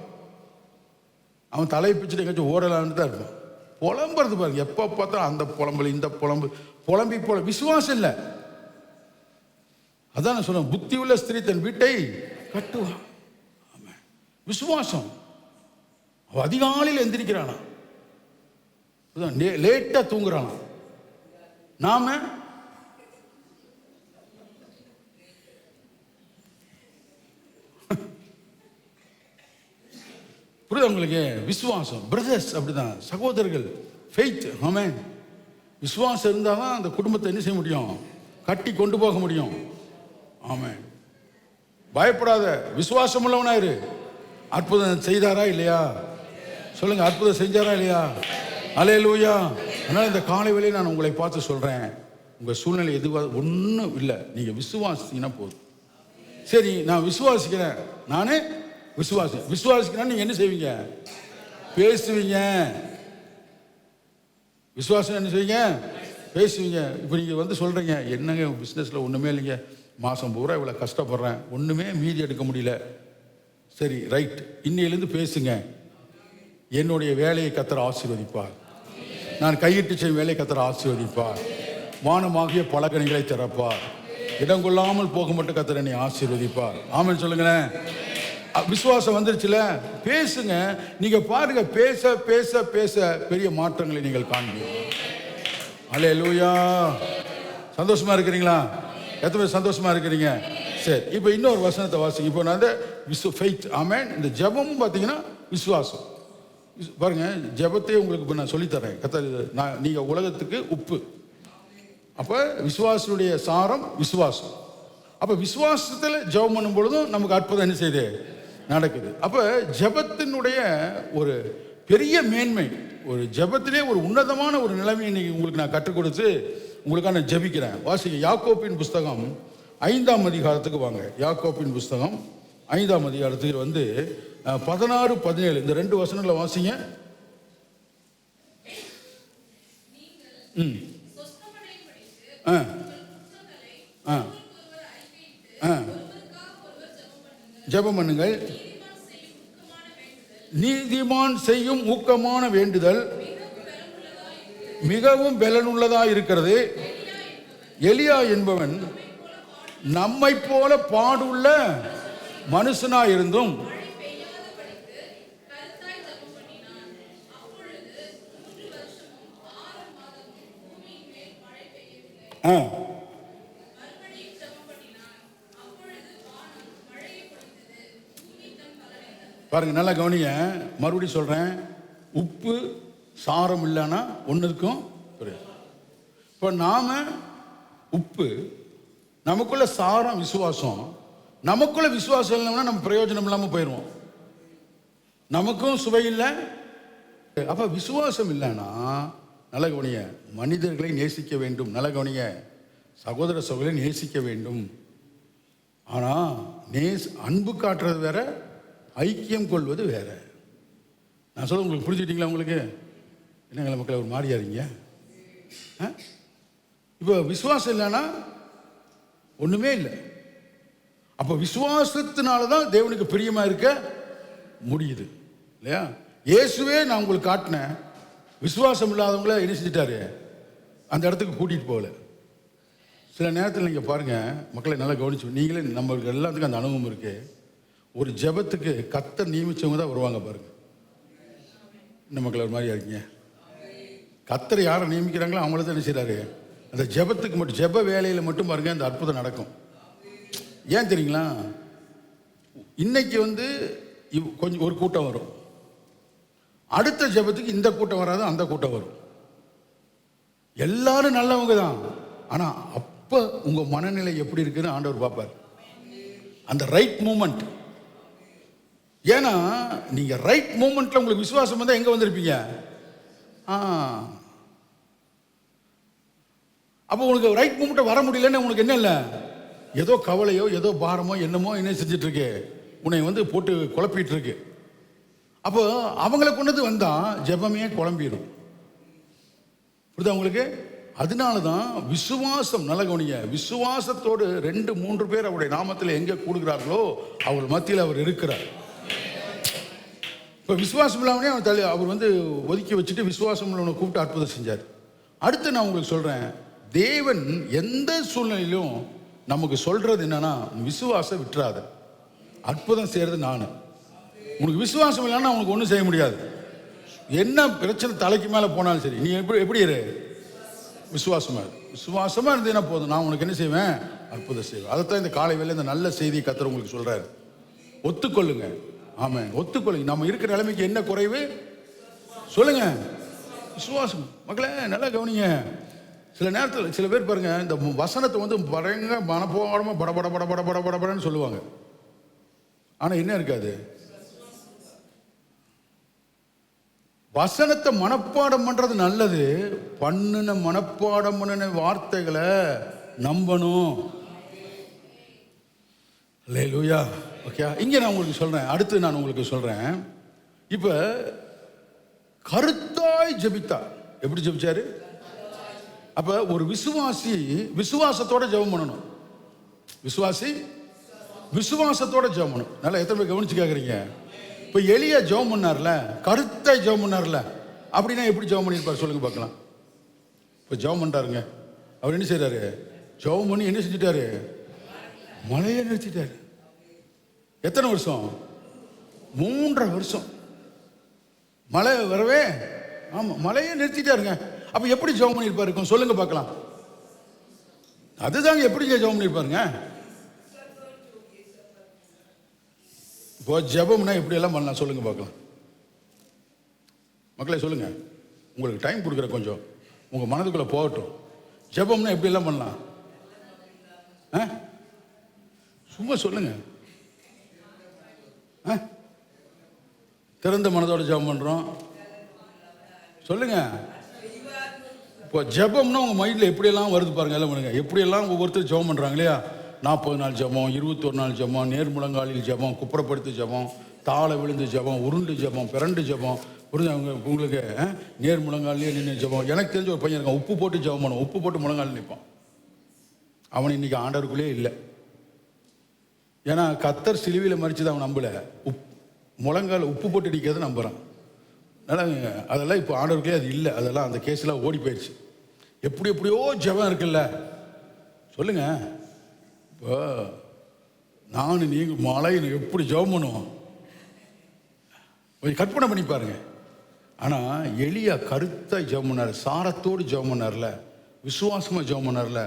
அவன் தலையை பிச்சுட்டு எங்கேயாச்சும் ஓடலான்னு தான் இருப்பான். புலம்புறது பாருங்க, எப்போ பார்த்தா அந்த புலம்பல் இந்த புலம்பு, புலம்பி விசுவாசம் இல்லை. அதான் நான் சொல்றேன், புத்தி உள்ள ஸ்திரீ தன் வீட்டை கட்டுவான். விசுவாசம். அவ அதிகாலையில் எந்திரிக்கிறானா, லேட்டா தூங்குறானா. நாம புரியுது உங்களுக்கு? விசுவாசம். பிரதர்ஸ் அப்படிதான், சகோதரர்கள். ஃபெய்த். ஆமென். விசுவாசம் இருந்தால் தான் அந்த குடும்பத்தை என்ன செய்ய முடியும், கட்டி கொண்டு போக முடியும். ஆமென். பயப்படாத, விசுவாசம் உள்ளவனாயிரு. அற்புதம் செய்தாரா இல்லையா சொல்லுங்க, அற்புதம் செஞ்சாரா இல்லையா? அல்லேலூயா. அதனால் இந்த காலை வேளையை நான் உங்களை பார்த்து சொல்கிறேன், உங்கள் சூழ்நிலை எதுவாக ஒன்றும் இல்லை, நீங்கள் விசுவாசிங்கன்னா போதும். சரி, நான் விசுவாசிக்கிறேன், நானே விசுவாசிக்கிறேன். நீங்கள் என்ன செய்வீங்க? பேசுவீங்க. விசுவாசம் என்ன செய்வீங்க? பேசுவீங்க. இப்போ நீங்கள் வந்து சொல்கிறீங்க, என்னங்க பிஸ்னஸில் ஒன்றுமே இல்லைங்க, மாதம் பூரா இவ்வளோ கஷ்டப்படுறேன், ஒன்றுமே மீதி எடுக்க முடியல. சரி, ரைட், இன்னையிலேருந்து பேசுங்க. என்னுடைய வேலையை கர்த்தர் ஆசீர்வதிப்பார், நான் கையிட்டு செய்யும் வேலையை கர்த்தர் ஆசீர்வதிப்பார், வானமாகிய பலகணிகளை திறப்பார், இடம் கொள்ளாமல் போக மட்டும் கர்த்தர் என்னை ஆசீர்வதிப்பார். ஆமென் சொல்லுங்களேன். விசுவாசம் வந்துருச்சுல, பேசுங்க. நீங்க பாருங்க, பேச பேச பேச பெரிய மாற்றங்களை நீங்கள் காண்பீங்க. அல்லேலூயா. சந்தோஷமா இருக்கிறீங்களா? எத்தனை பேர் சந்தோஷமா இருக்கிறீங்க? சரி, இப்போ இன்னொரு வசனத்தை வாசிங்க. இப்போ நான் ஃபெய்த். ஆமென். இந்த ஜெபமும் பார்த்தீங்கன்னா விசுவாசம். பாருங்க, ஜெபத்தையே உங்களுக்கு இப்போ நான் சொல்லித்தரேன். நான் நீங்கள் உலகத்துக்கு உப்பு. அப்போ விசுவாசனுடைய சாரம் விசுவாசம். அப்போ விசுவாசத்தில் ஜெபம் பண்ணும் பொழுதும் நமக்கு அற்புதம் என்ன செய்யுது, நடக்குது. அப்போ ஜெபத்தினுடைய ஒரு பெரிய மேன்மை, ஒரு ஜெபத்திலே ஒரு உன்னதமான ஒரு நிலைமையை இன்னைக்கு உங்களுக்கு நான் கற்றுக் கொடுத்து உங்களுக்காக நான் ஜெபிக்கிறேன். வாசிங்க, யாக்கோபின் புஸ்தகம் 5ஆம் அதிகாரத்துக்கு வாங்க. யாக்கோபின் புஸ்தகம் 5ஆம் அதிகாரத்துக்கு வந்து 16, 17 இந்த 2 வசனங்களை வாசிங்க. ஜெபம் பண்ணுங்கள். நீதிமான் செய்யும் ஊக்கமான வேண்டுதல் மிகவும் பலனுள்ளதாக இருக்கிறது. எலியா என்பவன் நம்மை போல பாடுள்ள மனுஷனாய் இருந்தும் பாருங்க, நல்லா கவனிங்க. மறுபடியும் சொல்றேன், உப்பு சாரம் இல்லைன்னா ஒன்றுக்கும் புரியாது. இப்போ நாம உப்பு, நமக்குள்ள சாரம் விசுவாசம். நமக்குள்ள விசுவாசம் இல்லைன்னா நம்ம பிரயோஜனம் இல்லாமல் போயிடுவோம், நமக்கும் சுவை இல்லை. அப்போ விசுவாசம் இல்லைன்னா, நல்ல கவனிங்க, மனிதர்களை நேசிக்க வேண்டும். நல்ல கவனிங்க, சகோதர சகோதரரை நேசிக்க வேண்டும். ஆனால் அன்பு காட்டுறது வேற, ஐக்கியம் கொள்வது வேற. நான் சொல்ல உங்களுக்கு புரிஞ்சுக்கிட்டீங்களா? உங்களுக்கு என்னங்களா மக்களை ஒரு மாதிரியா இருக்கீங்க? இப்போ விசுவாசம் இல்லைன்னா ஒன்றுமே இல்லை. அப்போ விசுவாசத்தினால தான் தேவனுக்கு பிரியமா இருக்க முடியுது இல்லையா? இயேசுவே நான் உங்களுக்கு காட்டினேன், விசுவாசம் இல்லாதவங்கள என்ன செஞ்சிட்டாரு, அந்த இடத்துக்கு கூட்டிகிட்டு போகல. சில நேரத்தில் நீங்கள் பாருங்கள், மக்களை நல்லா கவனிச்சு, நீங்களே நம்மளுக்கு எல்லாத்துக்கும் அந்த அனுபவம் இருக்கு. ஒரு ஜெபத்துக்கு கர்த்தர் நியமிச்சவங்க தான் வருவாங்க பாருங்க. இந்த மக்கள் ஒரு மாதிரியா இருக்கீங்க? கர்த்தர் யாரை நியமிக்கிறாங்களோ அவங்கள தான் என்ன செய்கிறாரு, அந்த ஜெபத்துக்கு மட்டும், ஜெப வேலையில் மட்டும் பாருங்க அந்த அற்புதம் நடக்கும். ஏன் தெரியுங்களா? இன்னைக்கு வந்து கொஞ்சம் ஒரு கூட்டம் வரும், அடுத்த ஜெபத்துக்கு இந்த கூட்டம் வராது, அந்த கூட்டம் வரும். எல்லாரும் நல்லவங்க தான், ஆனால் அப்போ உங்கள் மனநிலை எப்படி இருக்குன்னு ஆண்டவர் பார்ப்பார். அந்த ரைட் மூமெண்ட். ஏன்னா நீங்கள் ரைட் மூமெண்ட்டில் உங்களுக்கு விசுவாசம் வந்தால் எங்கே வந்திருப்பீங்க? அப்போ உங்களுக்கு ரைட் மூமெண்ட்டை வர முடியலன்னு உங்களுக்கு என்ன இல்லை, ஏதோ கவலையோ ஏதோ பாரமோ என்னமோ என்ன செஞ்சிட்டு இருக்கு, உன்னை வந்து போட்டு குழப்பிட்டு இருக்கு. அப்போ அவங்கள கொண்டது வந்தால் ஜெபமே குழம்பிடும். புரியுதா உங்களுக்கு? அதனால தான் விசுவாசம், நல்ல கவனிங்க, விசுவாசத்தோடு 2, 3 பேர் அவருடைய நாமத்தில் எங்கே கூடுகிறார்களோ அவர் மத்தியில் அவர் இருக்கிறார். இப்போ விசுவாசம் இல்லாமலே அவர் வந்து ஒதுக்கி வச்சுட்டு விசுவாசம் உள்ளவனை கூப்பிட்டு அற்புதம் செஞ்சார். அடுத்து நான் உங்களுக்கு சொல்கிறேன், தேவன் எந்த சூழ்நிலையிலும் நமக்கு சொல்றது என்னன்னா, விசுவாசம் விட்டுறாத, அற்புதம் செய்யறது நான். உனக்கு விசுவாசம் இல்லைன்னா உனக்கு ஒன்றும் செய்ய முடியாது. என்ன பிரச்சனை தலைக்கு மேலே போனாலும் சரி, நீ எப்படி இரு, விசுவாசமா இருந்தீங்கன்னா போதும், நான் உனக்கு என்ன செய்வேன், அற்புதம் செய்வேன். அதைத்தான் இந்த காலை வேளை இந்த நல்ல செய்தி கர்த்தர் உங்களுக்கு சொல்றாரு. ஒத்துக்கொள்ளுங்க. ஆமாம், ஒத்துக்கொள்ளுங்க. நம்ம இருக்கிற நிலைமைக்கு என்ன குறைவு சொல்லுங்க, விசுவாசம். மக்களே நல்லா கவனிங்க. சில நேரத்தில் சில பேர் பாருங்க, இந்த வசனத்தை வந்து பயங்கர மனப்போடமா படபட படபட படபடன்னு சொல்லுவாங்க. ஆனால் என்ன இருக்காது, வசனத்தை மனப்பாடம் பண்றது நல்லது. மனப்பாடம் பண்ணின வார்த்தைகளை நம்பணும். அல்லேலூயா. ஓகே, இங்கே நான் உங்களுக்கு சொல்றேன். அடுத்து நான் உங்களுக்கு சொல்றேன். இப்ப கருத்தாய் ஜெபித்தா எப்படி ஜெபிச்சாரு? அப்ப ஒரு விசுவாசி விசுவாசத்தோட ஜெபம் பண்ணணும். விசுவாசத்தோட ஜெபம் பண்ணணும். நல்லா எத்தனை பேர் கவனிச்சு கேட்குறீங்க? இப்போ எலியா ஜெபம் பண்ணார்ல, கருத்தாய் ஜெபம் பண்ணார்ல, அப்படின்னா எப்படி ஜெபம் பண்ணியிருப்பார் சொல்லுங்க பார்க்கலாம். இப்போ ஜெபம் பண்ணிட்டாருங்க, அவர் என்ன செய்யறாரு? ஜெபம் பண்ணி என்ன செஞ்சுட்டாரு? மழையை நிறுத்திட்டாரு. எத்தனை வருஷம்? 3.5 வருஷம் மழை வரவே. ஆமாம், மழையை நிறுத்திட்டாருங்க. அப்போ எப்படி ஜெபம் பண்ணியிருப்பாரு சொல்லுங்க பார்க்கலாம். அதுதாங்க எப்படி ஜெபம் பண்ணியிருப்பாருங்க. இப்போ ஜெபம்னா எப்படி எல்லாம் பண்ணலாம் சொல்லுங்க பார்க்கலாம். மக்களே சொல்லுங்க, உங்களுக்கு டைம் கொடுக்குற, கொஞ்சம் உங்கள் மனதுக்குள்ளே போகட்டும். ஜெபம்னா எப்படி எல்லாம் பண்ணலாம்? சும்மா சொல்லுங்க. திறந்த மனதோட ஜெபம் பண்ணுறோம் சொல்லுங்க. இப்போ ஜெபம்னா உங்கள் மைண்டில் எப்படியெல்லாம் வருது பாருங்க. எல்லாம் பண்ணுங்க, எப்படியெல்லாம் ஒவ்வொருத்தர் ஜெபம் பண்ணுறாங்க இல்லையா? 40 நாள் ஜெபம், 21 நாள் ஜெபம், நேர்முழங்காலில் ஜெபம், குப்புறப்படுத்து ஜெபம், தாள விழுந்து ஜெபம், உருண்டு ஜெபம், பிறண்டு ஜெபம். உங்களுக்கு நேர்முழங்காலே நின்று ஜெபம். எனக்கு தெரிஞ்ச ஒரு பையன் இருக்கான், உப்பு போட்டு ஜெபம் பண்ணுவோம். உப்பு போட்டு முழங்கால் நிற்பான். அவன் இன்னைக்கு ஆண்டவருக்குள்ளே இல்லை. ஏன்னா கர்த்தர் சிலுவையில் மறிச்சது அவன் நம்பல, முழங்கால் உப்பு போட்டு அடிக்கிறது நம்புறான். அதெல்லாம் இப்போ ஆண்டவருக்குள்ளே அது இல்லை. அதெல்லாம் அந்த கேஸ்லாம் ஓடி போயிடுச்சு. எப்படியோ ஜெபம் இருக்குல்ல சொல்லுங்க. இப்போ நான் நீங்கள் மழையை எப்படி ஜெபம் பண்ணுவோம் கொஞ்சம் கற்பனை பண்ணி பாருங்க. ஆனால் எலியா கருத்தாய் ஜெபம் பண்ணார், சாரத்தோடு ஜெபம் பண்ணார்ல, விசுவாசமாக ஜெபம் பண்ணார்ல.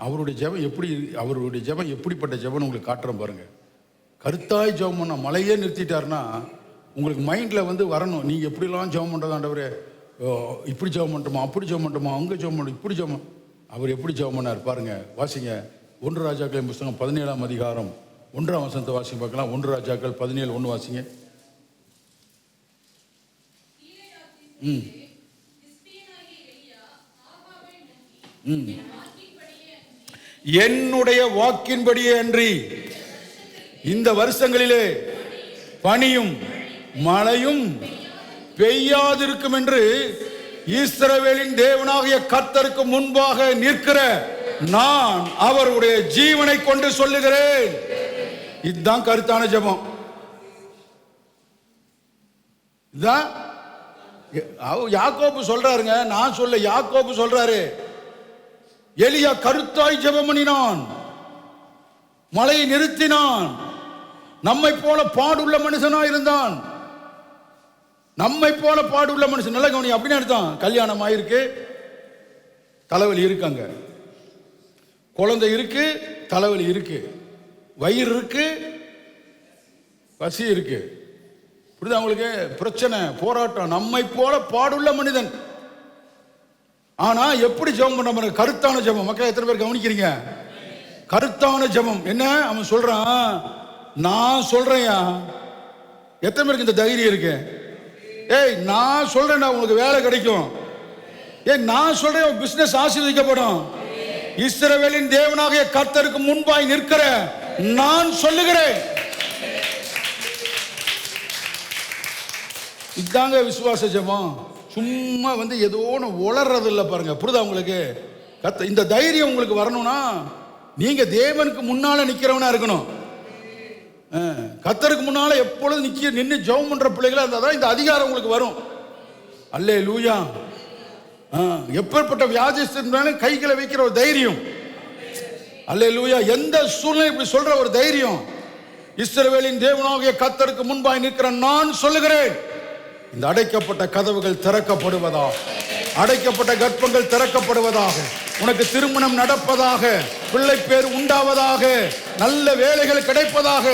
அவருடைய ஜெபம் எப்படிப்பட்ட ஜெபம் உங்களுக்கு காட்டுறேன் பாருங்க. கருத்தாய் ஜெபம் பண்ண மழையே நிறுத்திட்டாருன்னா உங்களுக்கு மைண்டில் வந்து வரணும், நீங்கள் எப்படிலாம் ஜெபம் பண்ணுறது ஆண்டவரே, இப்படி ஜெபம் பண்ணட்டுமா, அப்படி ஜெபம் பண்ணட்டுமா, அங்கே ஜெபம் பண்ணணும், இப்படி ஜெபம். அவர் எப்படி ஜெபம் பண்ணார் பாருங்க. வாசிங்க 1 ராஜாக்களின் புஸ்தகம் 17ஆம் அதிகாரம் 1ஆம் வசனத்தை வாசிங்க பார்க்கலாம். 1 ராஜாக்கள் 17:1 வாசிங்க. என்னுடைய வாக்கின்படியே அன்றி இந்த வருஷங்களிலே பனியும் மழையும் பெய்யாதிருக்கும் என்று இஸ்ரவேலின் தேவனாகிய கர்த்தருக்கு முன்பாக நிற்கிற நான் அவருடைய ஜீவனை கொண்டு சொல்லுகிறேன். இதுதான் கருத்தான ஜெபம். இதுதான் யாக்கோபு சொல்றாருங்க, நான் சொல்ல, யாக்கோபு சொல்றாரு. எலியா கருத்தாய் ஜெபம் பண்ணினான், மழையை நிறுத்தினான், நம்மை போல பாடுள்ள மனுஷனா இருந்தான். நம்மை போல பாடுள்ள மனுஷன். நல்ல கவனி, அப்படின்னு அர்த்தம். கல்யாணம் ஆயிருக்கு, தலைவலி இருக்காங்க, குழந்தை இருக்கு, தலைவலி இருக்கு, வயிறு இருக்கு, பசி இருக்கு, புரியுது அவங்களுக்கு? பிரச்சனை, போராட்டம். நம்மை போல பாடுள்ள மனிதன். ஆனா எப்படி ஜெபம் பண்ண பாருங்க, கருத்தான ஜெபம். மக்கள் எத்தனை பேர் கவனிக்கிறீங்க? கருத்தான ஜெபம் என்ன? அவன் சொல்றான், நான் சொல்றேன்யா. எத்தனை பேருக்கு இந்த தைரியம் இருக்கு? ஏய், நான் சொல்றேன் உங்களுக்கு வேலை கிடைக்கும். ஏய், நான் சொல்றேன் பிசினஸ் ஆசீர்வதிக்கப்படும். இஸ்ரவேலின் தேவனாகிய கர்த்தருக்கு முன்பாய் நிற்கிற நான் சொல்லுகிறேன். இதாங்க விசுவாச ஜெபம். சும்மா வந்து ஏதோ ஒன்று உளறது இல்லை பாருங்க. புரியுதா உங்களுக்கு? இந்த தைரியம் உங்களுக்கு வரணும்னா நீங்க தேவனுக்கு முன்னால நிக்கிறவனா இருக்கணும். கர்த்தருக்கு முன்னால எப்பொழுது நின்று ஜெபம் பண்ற பிள்ளைகளா இருந்தாதான் இந்த அதிகாரம் உங்களுக்கு வரும். அல்லேலூயா. எப்பேற்பட்ட வியாதிஸ்தன் கைகளை வைக்கிற ஒரு தைரியம். அல்லேலூயா. எந்த சூழ்நிலை இப்படி சொல்ற ஒரு தைரியம். இஸ்ரவேலின் தேவனாகிய கர்த்தருக்கு முன்பாய் நிற்கிற நான் சொல்லுகிறேன், இந்த அடைக்கப்பட்ட கதவுகள் திறக்கப்படுவதாக, அடைக்கப்பட்ட கர்ப்பங்கள் திறக்கப்படுவதாக, உனக்கு திருமணம் நடப்பதாக, பிள்ளை பேர் உண்டாவதாக, நல்ல வேலைகள் கிடைப்பதாக,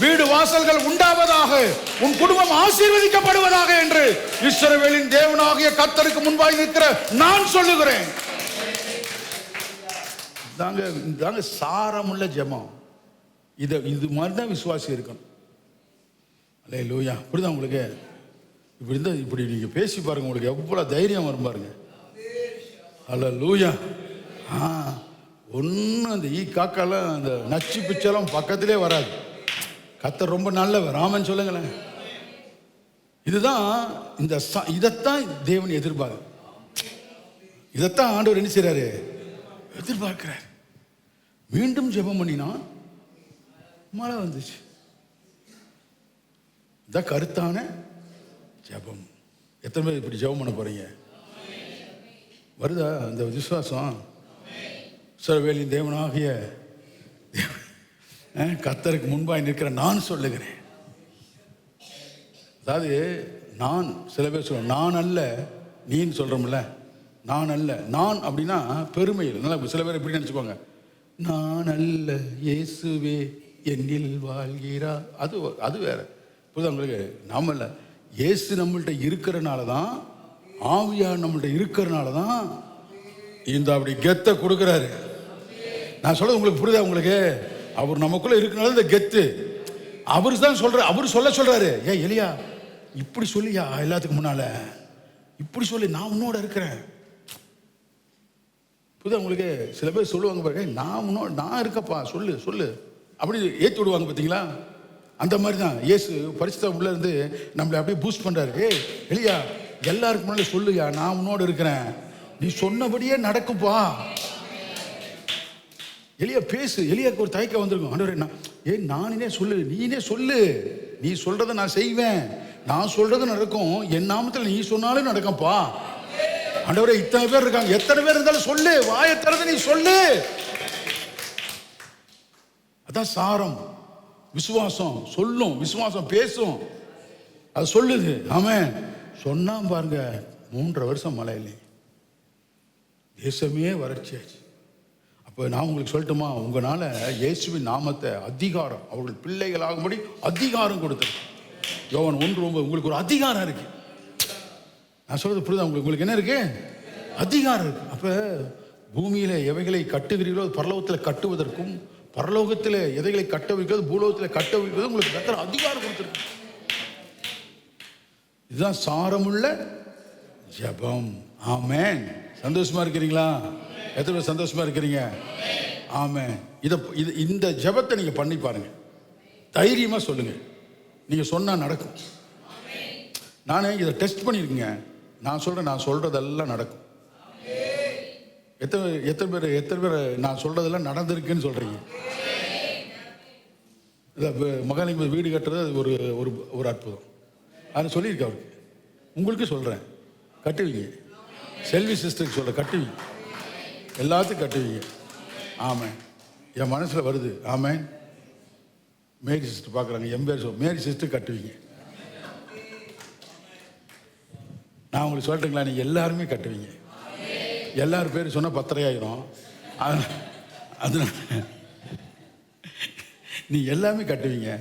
வீடு வாசல்கள் உண்டாவதாக, உன் குடும்பம் ஆசீர்வதிக்கப்படுவதாக என்று இஸ்ரவேலின் தேவனாகிய கர்த்தருக்கு முன்பாய் நிற்கிற நான் சொல்லுகிறேன். தாங்க சாரமுள்ள ஜெபம். இது மாதிரி தான் விசுவாசி இருக்கணும். அல்லேலூயா. புரியுதா உங்களுக்கு? இப்படி நீங்க பேசி பாருங்க, உங்களுக்கு எவ்வளவு தைரியம் வரும் பாருங்க. அல்லேலூயா. ஒன்றும் அந்த காக்காலாம் அந்த நச்சு பிச்செல்லாம் பக்கத்திலே வராது. கர்த்தர் ரொம்ப நல்லவர். ஆமென் சொல்லுங்களேன். இதுதான் இதைத்தான் தேவன் எதிர்பார்க்க. இதைத்தான் ஆண்டவர் என்ன செய்றாரு? எதிர்பார்க்கிறார். மீண்டும் ஜெபம் பண்ணினா மழை வந்துச்சு. இதான் கருத்தான ஜெபம். எத்தனை பேர் இப்படி ஜெபம் பண்ண போறீங்க? வருதா அந்த விசுவாசம்? இஸ்ரவேலின் தேவனாகிய கர்த்தருக்கு முன்பாய் நிற்கிற நான் சொல்லுகிறேன். அதாவது நான், சில பேர் சொல்ல நான் அல்ல நீன்னு சொல்றோம்ல, நான் அல்ல. நான் அப்படின்னா பெருமை. சில பேர் எப்படி நினைச்சுக்கோங்க, நான் அல்ல இயேசுவே என்னில் வாழ்கிறா, அது வேற. புரியுதா உங்களுக்கு? நாம இல்ல, இயேசு நம்மள்ட்ட இருக்கிறனால தான், ஆவியார் நம்மள்ட்ட இருக்கிறனால தான் இந்த அப்படி கெத்தை கொடுக்குறாரு. நான் சொல்றது உங்களுக்கு புரியுதா உங்களுக்கு? அவர் நமக்குள்ள இருக்கிறனால இந்த கெத்து. அவரு தான் சொல்றாரு, அவரு சொல்றாரு, ஏன் எலியா இப்படி சொல்லியா எல்லாத்துக்கும் முன்னால இப்படி சொல்லி நான் உன்னோட இருக்கிறேன். புரியுதா உங்களுக்கு? சில பேர் சொல்லுவாங்க பாருங்க, நான் இருக்கப்பா சொல்லு அப்படி ஏற்றி விடுவாங்க பார்த்தீங்களா? அந்த மாதிரி தான் இயேசு பரிசுத்த உள்ள இருந்து நம்மளை அப்படியே பூஸ்ட் பண்றாரு. ஏய் எலியா, எல்லாருக்கும் முன்னாடி சொல்லுயா நான் உன்னோட இருக்கிறேன், நீ சொன்னபடியே நடக்கும்பா. எலியா பேசு. எலியாவுக்கு ஒரு தயக்கம் வந்திருக்கும். ஆண்டவரே நானே சொல்லு, நீனே சொல்லு, நீ சொல்றதை நான் செய்வேன், நான் சொல்றது நடக்கும், என் நாமத்தில் நீ சொன்னாலும் நடக்கும்பா. ஆண்டவரே இத்தனை பேர் இருக்காங்க, எத்தனை பேர் இருந்தாலும் சொல்லு, வாயை திறந்து நீ சொல்லு. அதான் சாரம். விசுவாசம் சொல்லும், விசுவாசம் பேசும், அது சொல்லுது. ஆமென். சொன்னா பாருங்க, 3.5 வருஷம் மழை இல்லை, தேசமே வறட்சியாச்சு. அப்போ நான் உங்களுக்கு சொல்லட்டுமா, உங்களால இயேசுவின் நாமத்தை அதிகாரம், அவர்கள் பிள்ளைகளாகும்படி அதிகாரம் கொடுத்தது. யோவான் 1:9 உங்களுக்கு ஒரு அதிகாரம் இருக்கு. நான் சொல்றது புரியுதா உங்களுக்கு? என்ன இருக்கு? அதிகாரம் இருக்கு. அப்ப பூமியில எவைகளை கட்டுகிறீர்களோ பரலோகத்தில் கட்டுவதற்கும், பரலோகத்தில் எதைகளை கட்ட வைக்கிறது பூலோகத்தில் கட்ட வைக்கிறது உங்களுக்கு கர்த்தர் அதிகாரம் கொடுத்திருக்கு. இதுதான் சாரமுள்ள ஜெபம். ஆமென். சந்தோஷமா இருக்கிறீங்களா? எத்தனை பேர் சந்தோஷமா இருக்கிறீங்க? ஆமென். இந்த ஜெபத்தை நீங்க பண்ணி பாருங்க, தைரியமா சொல்லுங்க, நீங்க சொன்னா நடக்கும். நானே இதை டெஸ்ட் பண்ணியிருக்கேங்க. நான் சொல்றதெல்லாம் நடக்கும். எத்தனை பேர் நான் சொல்றதெல்லாம் நடந்திருக்குன்னு சொல்றீங்க? மகாலிங்க வீடு கட்டுறது அது ஒரு அற்புதம். அதை சொல்லியிருக்கேன் அவருக்கு. உங்களுக்கு சொல்றேன், கட்டுவீங்க. செல்வி சிஸ்டருக்கு சொல்ற, கட்டுவீங்க, எல்லாத்துக்கும் கட்டுவீங்க. ஆமென். என் மனசுல வருது. ஆமென். மேரி சிஸ்டர் பார்க்குறாங்க, எம்பேர் மேரி சிஸ்டர் கட்டுவீங்க. நான் உங்களுக்கு சொல்லட்டுங்களா, நீங்க எல்லாருமே கட்டுவீங்க. எல்லாரும் பேர் சொன்னா 10.5 ஆயிரும். அதனால நீ எல்லாமே கட்டுவீங்க.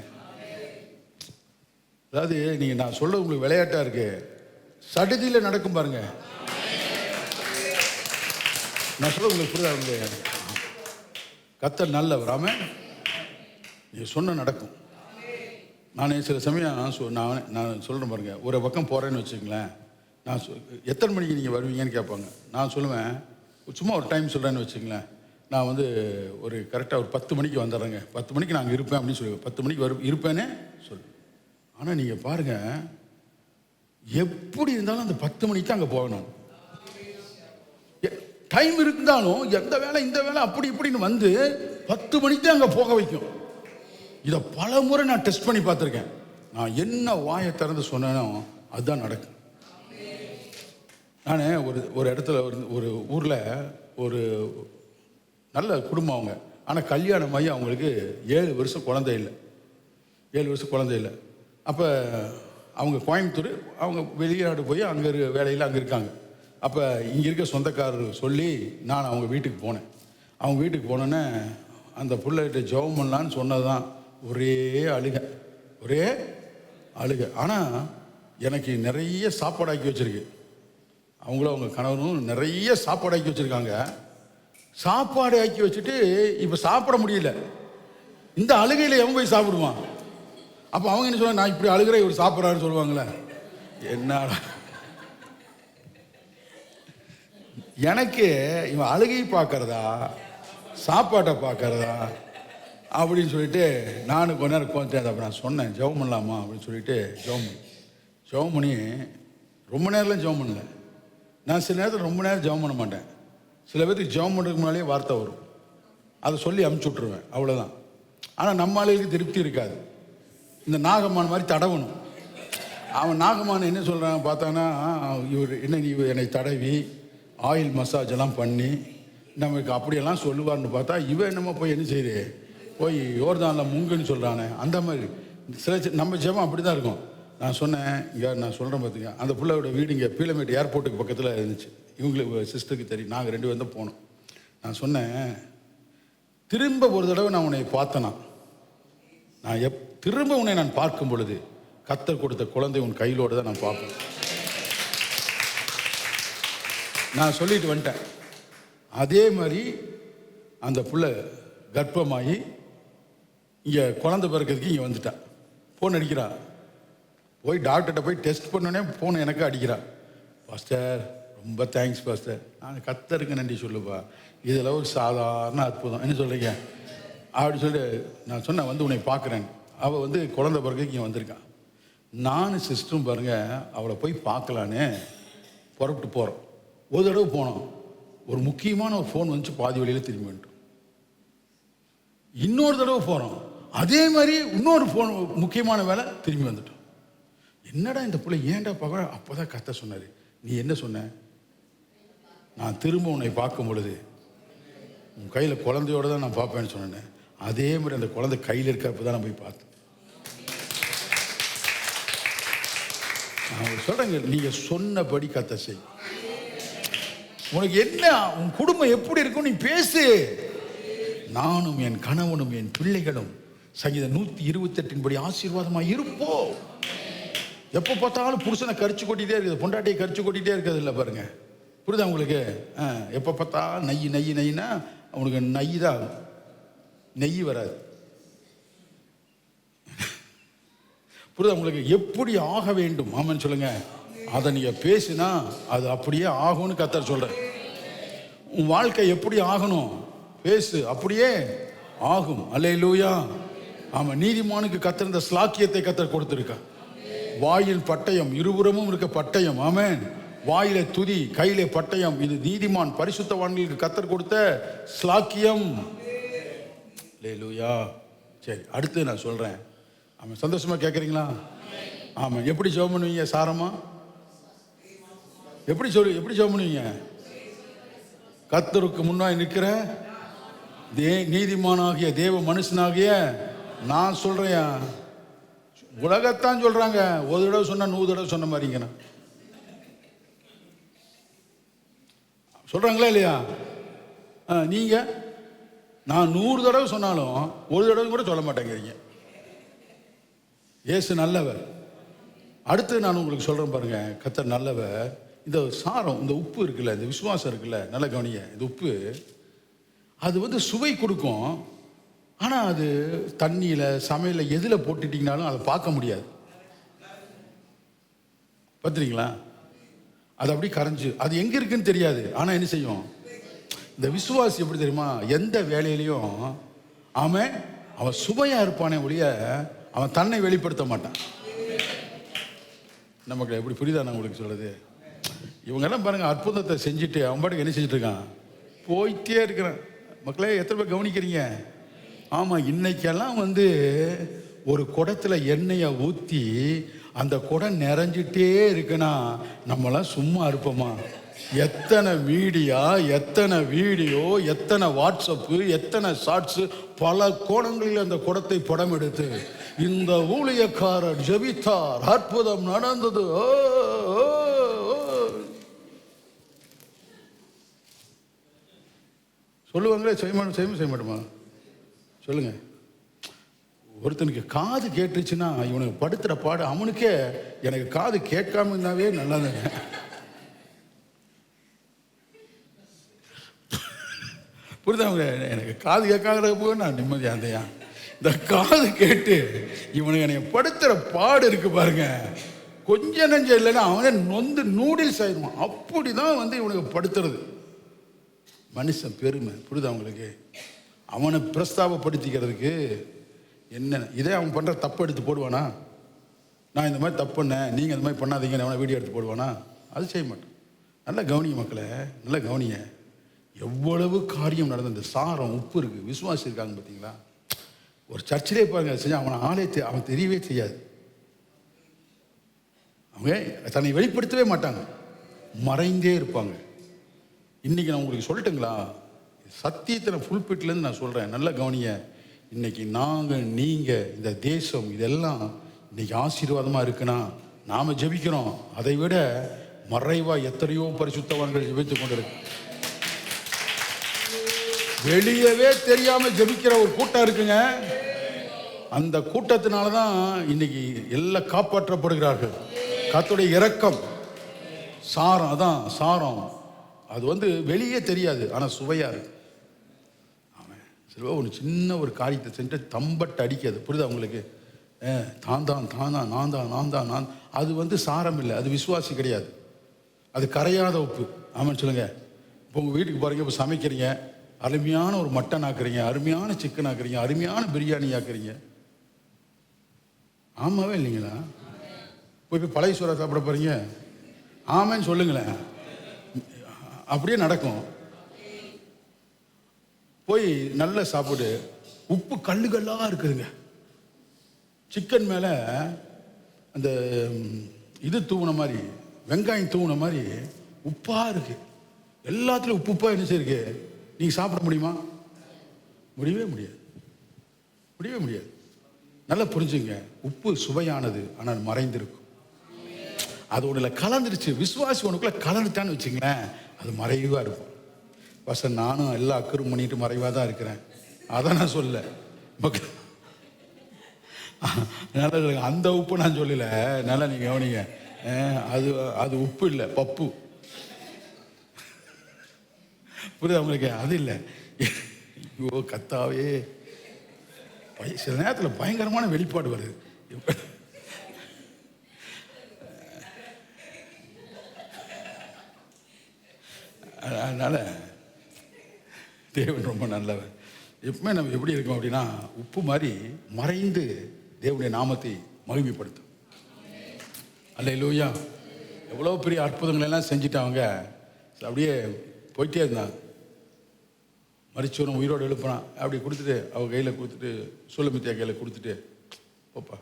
அதாவது நீங்க, நான் சொல்றது உங்களுக்கு விளையாட்டா இருக்கு, சடுதியில நடக்கும் பாருங்க. நான் சொல்றது உங்களுக்கு புரியுதா? கர்த்தர் நல்லவர். ஆமென். நீ சொன்ன நடக்கும். நான் சில சமயம் நான் சொல்றேன் பாருங்க, ஒரு பக்கம் போறேன்னு வச்சுங்களேன், நான் எத்தனை மணிக்கு நீங்கள் வருவீங்கன்னு கேட்பாங்க. நான் சொல்லுவேன், சும்மா ஒரு டைம் சொல்கிறேன்னு வச்சுங்களேன், நான் ஒரு கரெக்டாக ஒரு 10 மணிக்கு வந்துடுறேங்க, 10 மணிக்கு நான் இருப்பேன் அப்படின்னு சொல்லுவேன். 10 மணிக்கு இருப்பேனே சொல்லு. ஆனால் நீங்கள் பாருங்கள், எப்படி இருந்தாலும் அந்த 10 மணிக்கு தான் அங்கே போகணும். டைம் இருந்தாலும் எந்த வேலை இந்த வேலை அப்படி இப்படின்னு 10 மணிக்கு தான் அங்கே போக வைக்கும். இதை பல முறை நான் டெஸ்ட் பண்ணி பார்த்துருக்கேன். நான் என்ன வாயை திறந்து சொன்னேனோ அதுதான் நடக்கும். நான் ஒரு இடத்துல ஒரு ஊரில் ஒரு நல்ல குடும்பம், அவங்க ஆனால் கல்யாணமாகி அவங்களுக்கு 7 வருஷம் குழந்தை இல்லை. 7 வருஷம் குழந்தை இல்லை. அப்போ அவங்க கோயம்புத்தூர், அவங்க வெளிநாடு போய் அங்கே வேலையில் அங்கே இருக்காங்க. அப்போ இங்கே இருக்க சொந்தக்காரர் சொல்லி நான் அவங்க வீட்டுக்கு போனேன். அவங்க வீட்டுக்கு போனோன்னே அந்த பிள்ளைகிட்ட ஜெபம் பண்ணலான்னு சொன்னது தான் ஒரே அழுக. ஆனால் எனக்கு நிறைய சாப்பாடு ஆக்கி வச்சுருக்கு. அவங்களும் அவங்க கணவரும் நிறைய சாப்பாடு ஆக்கி வச்சுருக்காங்க. சாப்பாடு ஆக்கி வச்சுட்டு இப்போ சாப்பிட முடியல. இந்த அழுகையில் எவன் போய் சாப்பிடுவான்? அப்போ அவங்க என்ன சொல்லுவாங்க, நான் இப்படி அழுகிற இவர் சாப்பிட்றாருன்னு சொல்லுவாங்களே. என்னடா எனக்கு இவன் அழுகை பார்க்கறதா சாப்பாட்டை பார்க்கறதா அப்படின்னு சொல்லிட்டு நானும் கொஞ்ச நேரம் உட்காந்துட்டேன். அப்போ நான் சொன்னேன், ஜெபம் பண்ணலாமா அப்படின்னு சொல்லிட்டு ஜெபம் பண்ணி ரொம்ப நேரம்லாம் ஜெபம் பண்ணல. நான் சில நேரத்தில் ரொம்ப நேரம் ஜெபம் பண்ண மாட்டேன். சில பேருக்கு ஜெபம் பண்ணுறதுக்கு முன்னாலே வார்த்தை வரும், அதை சொல்லி அமுச்சு விட்ருவேன், அவ்வளோதான். ஆனால் நம்ம ஆளுகளுக்கு திருப்தி இருக்காது. இந்த நாகம்மான் மாதிரி தடவணும். அவன் நாகம்மான் என்ன சொல்கிறான் பார்த்தானா, இவர் என்ன என்னை தடவி ஆயில் மசாஜ் எல்லாம் பண்ணி நமக்கு அப்படியெல்லாம் சொல்லுவார்னு பார்த்தா இவன் என்னமோ போய் என்ன செய்யுது, போய் யோர்தானில் முங்குன்னு சொல்கிறானே. அந்த மாதிரி சில நம்ம ஜெபம் அப்படி தான் இருக்கும். நான் சொன்னேன், இங்கே நான் சொல்கிறேன் பார்த்துங்க, அந்த பிள்ளையோட வீடு இங்கே பீலமேட் ஏர்போர்ட்டுக்கு பக்கத்தில் இருந்துச்சு. இவங்களுக்கு சிஸ்டருக்கு தெரியும், நாங்கள் 2 பேரும் தான் போனோம். நான் சொன்னேன், திரும்ப ஒரு தடவை நான் உன்னை பார்த்தேனா, நான் திரும்ப உன்னை நான் பார்க்கும் பொழுது கர்த்தர் கொடுத்த குழந்தை உன் கையிலோடு தான் நான் பார்ப்பேன். நான் சொல்லிட்டு வந்துட்டேன். அதே மாதிரி அந்த பிள்ளை கர்ப்பமாகி இங்கே குழந்தை பிறக்கிறதுக்கு இங்கே வந்துட்டான். ஃபோன் அடிக்கிறான். போய் டாக்டர்கிட்ட போய் டெஸ்ட் பண்ணோன்னே ஃபோன் எனக்கு அடிக்கிறான். பாஸ்டர் ரொம்ப தேங்க்ஸ் பாஸ்டர். நான் கர்த்தருக்கு நன்றி சொல்லுப்பா, இதில் ஒரு சாதாரண அற்புதம். என்ன சொல்கிறீங்க அப்படி சொல்லிட்டு நான் சொன்னேன், வந்து உன்னை பார்க்குறேன். அவள் வந்து குழந்தை பிறகு இங்கே வந்திருக்கான். நானும் சிஸ்டரும் பாருங்கள் அவளை போய் பார்க்கலான்னு புறப்பட்டு போகிறோம். ஒரு தடவை போனோம், ஒரு முக்கியமான ஒரு ஃபோன் வந்துச்சு, பாதி வழியில் திரும்பி வந்துட்டோம். இன்னொரு தடவை போகிறோம், அதே மாதிரி இன்னொரு ஃபோன் முக்கியமான வேலை, திரும்பி வந்துட்டோம். என்னடா இந்த பிள்ளை ஏன்டா பார்க்க? அப்போ தான் கர்த்தர் சொன்னார், நீ என்ன சொன்ன, நான் திரும்ப உன்னை பார்க்கும் பொழுது உன் கையில் குழந்தையோடு தான் நான் பார்ப்பேன்னு சொன்னேன். அதே மாதிரி அந்த குழந்தை கையில் இருக்கிறப்ப தான் நான் போய் பார்த்தேன். நான் சொல்கிறேங்க, நீங்கள் சொன்னபடி கர்த்தர் செய். உனக்கு என்ன, உன் குடும்பம் எப்படி இருக்கும் நீ பேசு. நானும் என் கணவனும் என் பிள்ளைகளும் சங்கீதம் 128 படி ஆசீர்வாதமாக இருப்போம். எப்போ பார்த்தாலும் புருஷனை கரிச்சு கொட்டிகிட்டே இருக்குது, பொண்டாட்டியை கரிச்சு கொட்டிகிட்டே இருக்கிறது இல்லை பாருங்க. புரியுதா உங்களுக்கு? எப்போ பார்த்தா நையினா அவனுக்கு நெய் தான், நெய் வராது. புரியுதா உங்களுக்கு? எப்படி ஆக வேண்டும், ஆமான்னு சொல்லுங்க. அதை நீங்கள் பேசினா அது அப்படியே ஆகும்னு கர்த்தர் சொல்கிறேன். உன் வாழ்க்கை எப்படி ஆகணும் பேசு, அப்படியே ஆகும். அல்லேலூயா. ஆமாம், நீதிமானுக்கு கர்த்தர் இந்த ஸ்லாக்கியத்தை கர்த்தர் கொடுத்துருக்கா. வாயில் பட்டயம், இருபுறமும் இருக்க பட்டயம். ஆமென். வாயில துதி, கையிலே பட்டயம். இது நீதிமான் பரிசுத்தவான்களுக்கு கர்த்தர் கொடுத்த ஸ்லாக்கியம். அல்லேலூயா. சரி, அடுத்து நான் சொல்கிறேன். ஆமாம், சந்தோஷமாக கேட்குறீங்களா? ஆமாம். எப்படி ஜெபம் பண்ணுவீங்க சாரமா? எப்படி ஜெபம் பண்ணுவீங்க? கர்த்தருக்கு முன்னாடி நிற்கிற நீதிமானாகிய தேவ மனுஷனாகிய நான் சொல்கிறேன். உலகத்தான் சொல்கிறாங்க, ஒரு தடவை சொன்னால் 100 தடவை சொன்ன மாதிரிங்கண்ணா சொல்கிறாங்களா இல்லையா? நீங்கள் நான் 100 தடவை சொன்னாலும் ஒரு தடவை கூட சொல்ல மாட்டேங்கிறீங்க. இயேசு நல்லவர். அடுத்து நான் உங்களுக்கு சொல்கிறேன் பாருங்க, கர்த்தர் நல்லவர். இந்த சாரம், இந்த உப்பு இருக்குல்ல, இந்த விசுவாசம் இருக்குல்ல, நல்ல கவனிங்க. இந்த உப்பு அது வந்து சுவை கொடுக்கும். ஆனால் அது தண்ணியில், சமையலில் எதில் போட்டுட்டிங்கனாலும் அதை பார்க்க முடியாது. பார்த்துறீங்களா? அது அப்படி கரைஞ்சு அது எங்கே இருக்குன்னு தெரியாது. ஆனால் என்ன செய்யும்? இந்த விசுவாசி எப்படி தெரியுமா? எந்த வேலையிலையும் அவன் சுவையாக இருப்பானே ஒழிய அவன் தன்னை வெளிப்படுத்த மாட்டான். நமக்கு எப்படி புரியுதா நான் உங்களுக்கு சொல்கிறது? இவங்கெல்லாம் பாருங்கள், அற்புதத்தை செஞ்சுட்டு அவன் பாட்டுக்கு என்ன செஞ்சுட்டு இருக்கான், போயிட்டே இருக்கிறான். மக்களே, எத்தனை பேர் கவனிக்கிறீங்க? ஆமாம், இன்னைக்கெல்லாம் வந்து ஒரு குடத்தில் எண்ணெயை ஊற்றி அந்த குடம் நிறைஞ்சிட்டே இருக்குன்னா நம்மளாம் சும்மா இருப்போமா? எத்தனை மீடியா, எத்தனை வீடியோ, எத்தனை வாட்ஸ்அப்பு, எத்தனை ஷார்ட்ஸ், பல கோணங்களில் அந்த குடத்தை படம் எடுத்து இந்த ஊழியக்காரர் ஜெபித்தார், அற்புதம் நடந்தது. சொல்லுவாங்களே, செய்ய மாட்டோமா? சொல்லுங்க. ஒருத்தனுக்கு காது கேட்டுச்சுன்னா இவனுக்கு படுத்துற பாடு அவனுக்கே, எனக்கு காது கேட்காம இருந்தாவே நல்லதுங்க. புரியுதாங்க? எனக்கு காது கேட்காத போது நான் நிம்மதியாக இருந்தையா. இந்த காது கேட்டு இவனுக்கு எனக்கு படுத்துற பாடு இருக்கு பாருங்க, கொஞ்சம் நஞ்சம் இல்லைன்னா அவனே நொந்து நூடில்ஸ் ஆயிடுவான். அப்படிதான் இவனுக்கு படுத்துறது. மனுஷன் பெருமை. புரியுதா உங்களுக்கு? அவனை பிரஸ்தாபப்படுத்திக்கிறதுக்கு என்ன, இதே அவன் பண்ணுற தப்பு எடுத்து போடுவானா? நான் இந்த மாதிரி தப்பு பண்ணேன், நீங்கள் இந்த மாதிரி பண்ணாதீங்கன்னு அவனை வீடியோ எடுத்து போடுவானா? அது செய்ய மாட்டேன். நல்லா கவனிங்க மக்களை, நல்லா கவனிங்க. எவ்வளவு காரியம் நடந்த இந்த சாரம் உப்பு இருக்குது. விசுவாசி இருக்காங்க பார்த்தீங்களா? ஒரு சர்ச்சிலே பாருங்க, செஞ்சா அவனை அவன் தெரியவே செய்யாது. அவங்க தன்னை வெளிப்படுத்தவே மாட்டாங்க, மறைந்தே இருப்பாங்க. இன்றைக்கி நான் உங்களுக்கு சொல்லட்டுங்களா, சத்தியத்தை ஃபுல்பிட்லேருந்து நான் சொல்கிறேன், நல்லா கவனிங்க. இன்னைக்கு நாங்கள், நீங்கள், இந்த தேசம், இதெல்லாம் இன்னைக்கு ஆசீர்வாதமாக இருக்குன்னா நாம் ஜெபிக்கிறோம். அதை விட மறைவாக எத்தனையோ பரிசுத்தவான்கள் ஜெபித்து கொண்டு இருக்கு. வெளியவே தெரியாமல் ஜெபிக்கிற ஒரு கூட்டம் இருக்குங்க. அந்த கூட்டத்தினால தான் இன்னைக்கு எல்லாம் காப்பாற்றப்படுகிறார்கள். கர்த்தருடைய இரக்கம், சாரம், அதான் சாரம். அது வெளியே தெரியாது, ஆனால் சுவையாக இருக்கு. ஒரு சின்ன ஒரு காரியத்தை சென்று தம்பட்டு அடிக்காது. புரியுதா உங்களுக்கு? நான் அது சாரம் இல்லை, அது விசுவாசி கிடையாது, அது கரையாத உப்பு. ஆமான்னு சொல்லுங்க. இப்போ உங்கள் வீட்டுக்கு போகிறீங்க, இப்போ சமைக்கிறீங்க, அருமையான ஒரு மட்டன் ஆக்குறீங்க, அருமையான சிக்கன் ஆக்குறீங்க, அருமையான பிரியாணி ஆக்குறீங்க. ஆமாவே இல்லைங்களா? இப்போ பழைய சோறா சாப்பிட போகிறீங்க, ஆமான்னு சொல்லுங்களேன். அப்படியே நடக்கும். போய் நல்லா சாப்பிடு, உப்பு கல்லுகள்லாம் இருக்குதுங்க. சிக்கன் மேலே அந்த இது தூவுன மாதிரி, வெங்காயம் தூவுன மாதிரி உப்பாக இருக்குது. எல்லாத்துலேயும் உப்பாக என்ன செய்யிருக்கு? நீங்கள் சாப்பிட முடியுமா? முடியவே முடியாது, முடியவே முடியாது. நல்லா புரிஞ்சுங்க, உப்பு சுவையானது, ஆனால் மறைந்திருக்கும். அது ஒன்றுல கலந்துருச்சு. விசுவாசி ஒன்றுக்குள்ள கலந்துட்டான்னு வச்சுங்களேன், அது மறைவாக இருக்கும். பசங்க நானும் எல்லா அக்கறும் பண்ணிட்டு மறைவாக தான் இருக்கிறேன், அதான் நான் சொல்ல மக்கள். நல்லா அந்த உப்பு நான் சொல்லலை, நல்லா நீங்கள் கவனிங்க. அது உப்பு இல்லை, பப்பு. புரியுது உங்களுக்கு? அது இல்லை. ஐயோ கத்தாவே, சில நேரத்தில் பயங்கரமான வெளிப்பாடு வருது. அதனால் தேவன் ரொம்ப நல்லவன். எப்பவுமே நம்ம எப்படி இருக்கோம் அப்படின்னா, உப்பு மாதிரி மறைந்து தேவனுடைய நாமத்தை மகிமைப்படுத்தும். அல்லேலூயா. எவ்வளோ பெரிய அற்புதங்கள் எல்லாம் செஞ்சுட்டாங்க. அப்படியே போயிட்டே இருந்தாங்க. மரிச்சவனும் உயிரோடு எழுப்பினான். அப்படி கொடுத்துட்டு அவள் கையில் கொடுத்துட்டு, சுலமித்தியா கையில் கொடுத்துட்டு, போப்பா.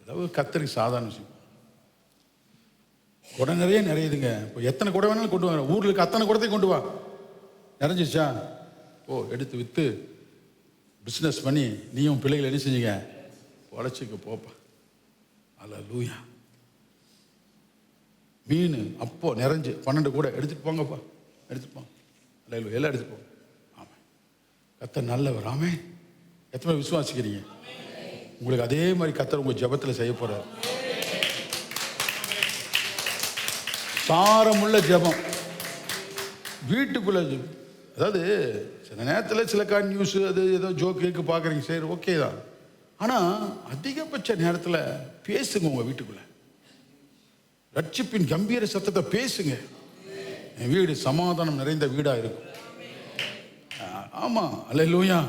அதாவது கத்தருக்கு சாதாரண விஷயம். குடம் நிறையுதுங்க. இப்போ எத்தனை குடம் வேணாலும் கொண்டு வாங்க, ஊரில் இருக்க அத்தனை குடத்தையும் கொண்டு வா. நிறைஞ்சிச்சா? ஓ, எடுத்து விற்று பிஸ்னஸ் பண்ணி நீயும் பிள்ளைகள் என்ன செஞ்சீங்க? உழைச்சிக்க போப்பா. அல்லேலூயா. மீன் அப்போ நிறைஞ்சு 12 கூட எடுத்துகிட்டு போங்கப்பா, எடுத்துட்டு போங்க. அல்லேலூயா, எல்லாம் எடுத்துட்டு போங்க. ஆமாம், கர்த்தர் நல்லவர். ஆமென். எத்தனை விசுவாசிக்கிறீங்க? உங்களுக்கு அதே மாதிரி கர்த்தர் உங்கள் ஜெபத்தில் செய்ய போகிறார். சாரமுள்ள ஜெபம் வீட்டுக்குள்ள. அதாவது சில நேரத்தில் சில நியூஸு, அது ஏதோ ஜோக்கு பார்க்குறீங்க, சரி ஓகே தான். ஆனால் அதிகபட்ச நேரத்தில் பேசுங்க உங்கள் வீட்டுக்குள்ள. ரட்சிப்பின் கம்பீர சத்தத்தை பேசுங்க. என் வீடு சமாதானம் நிறைந்த வீடாக இருக்கும். ஆமாம், அல்லேலூயா.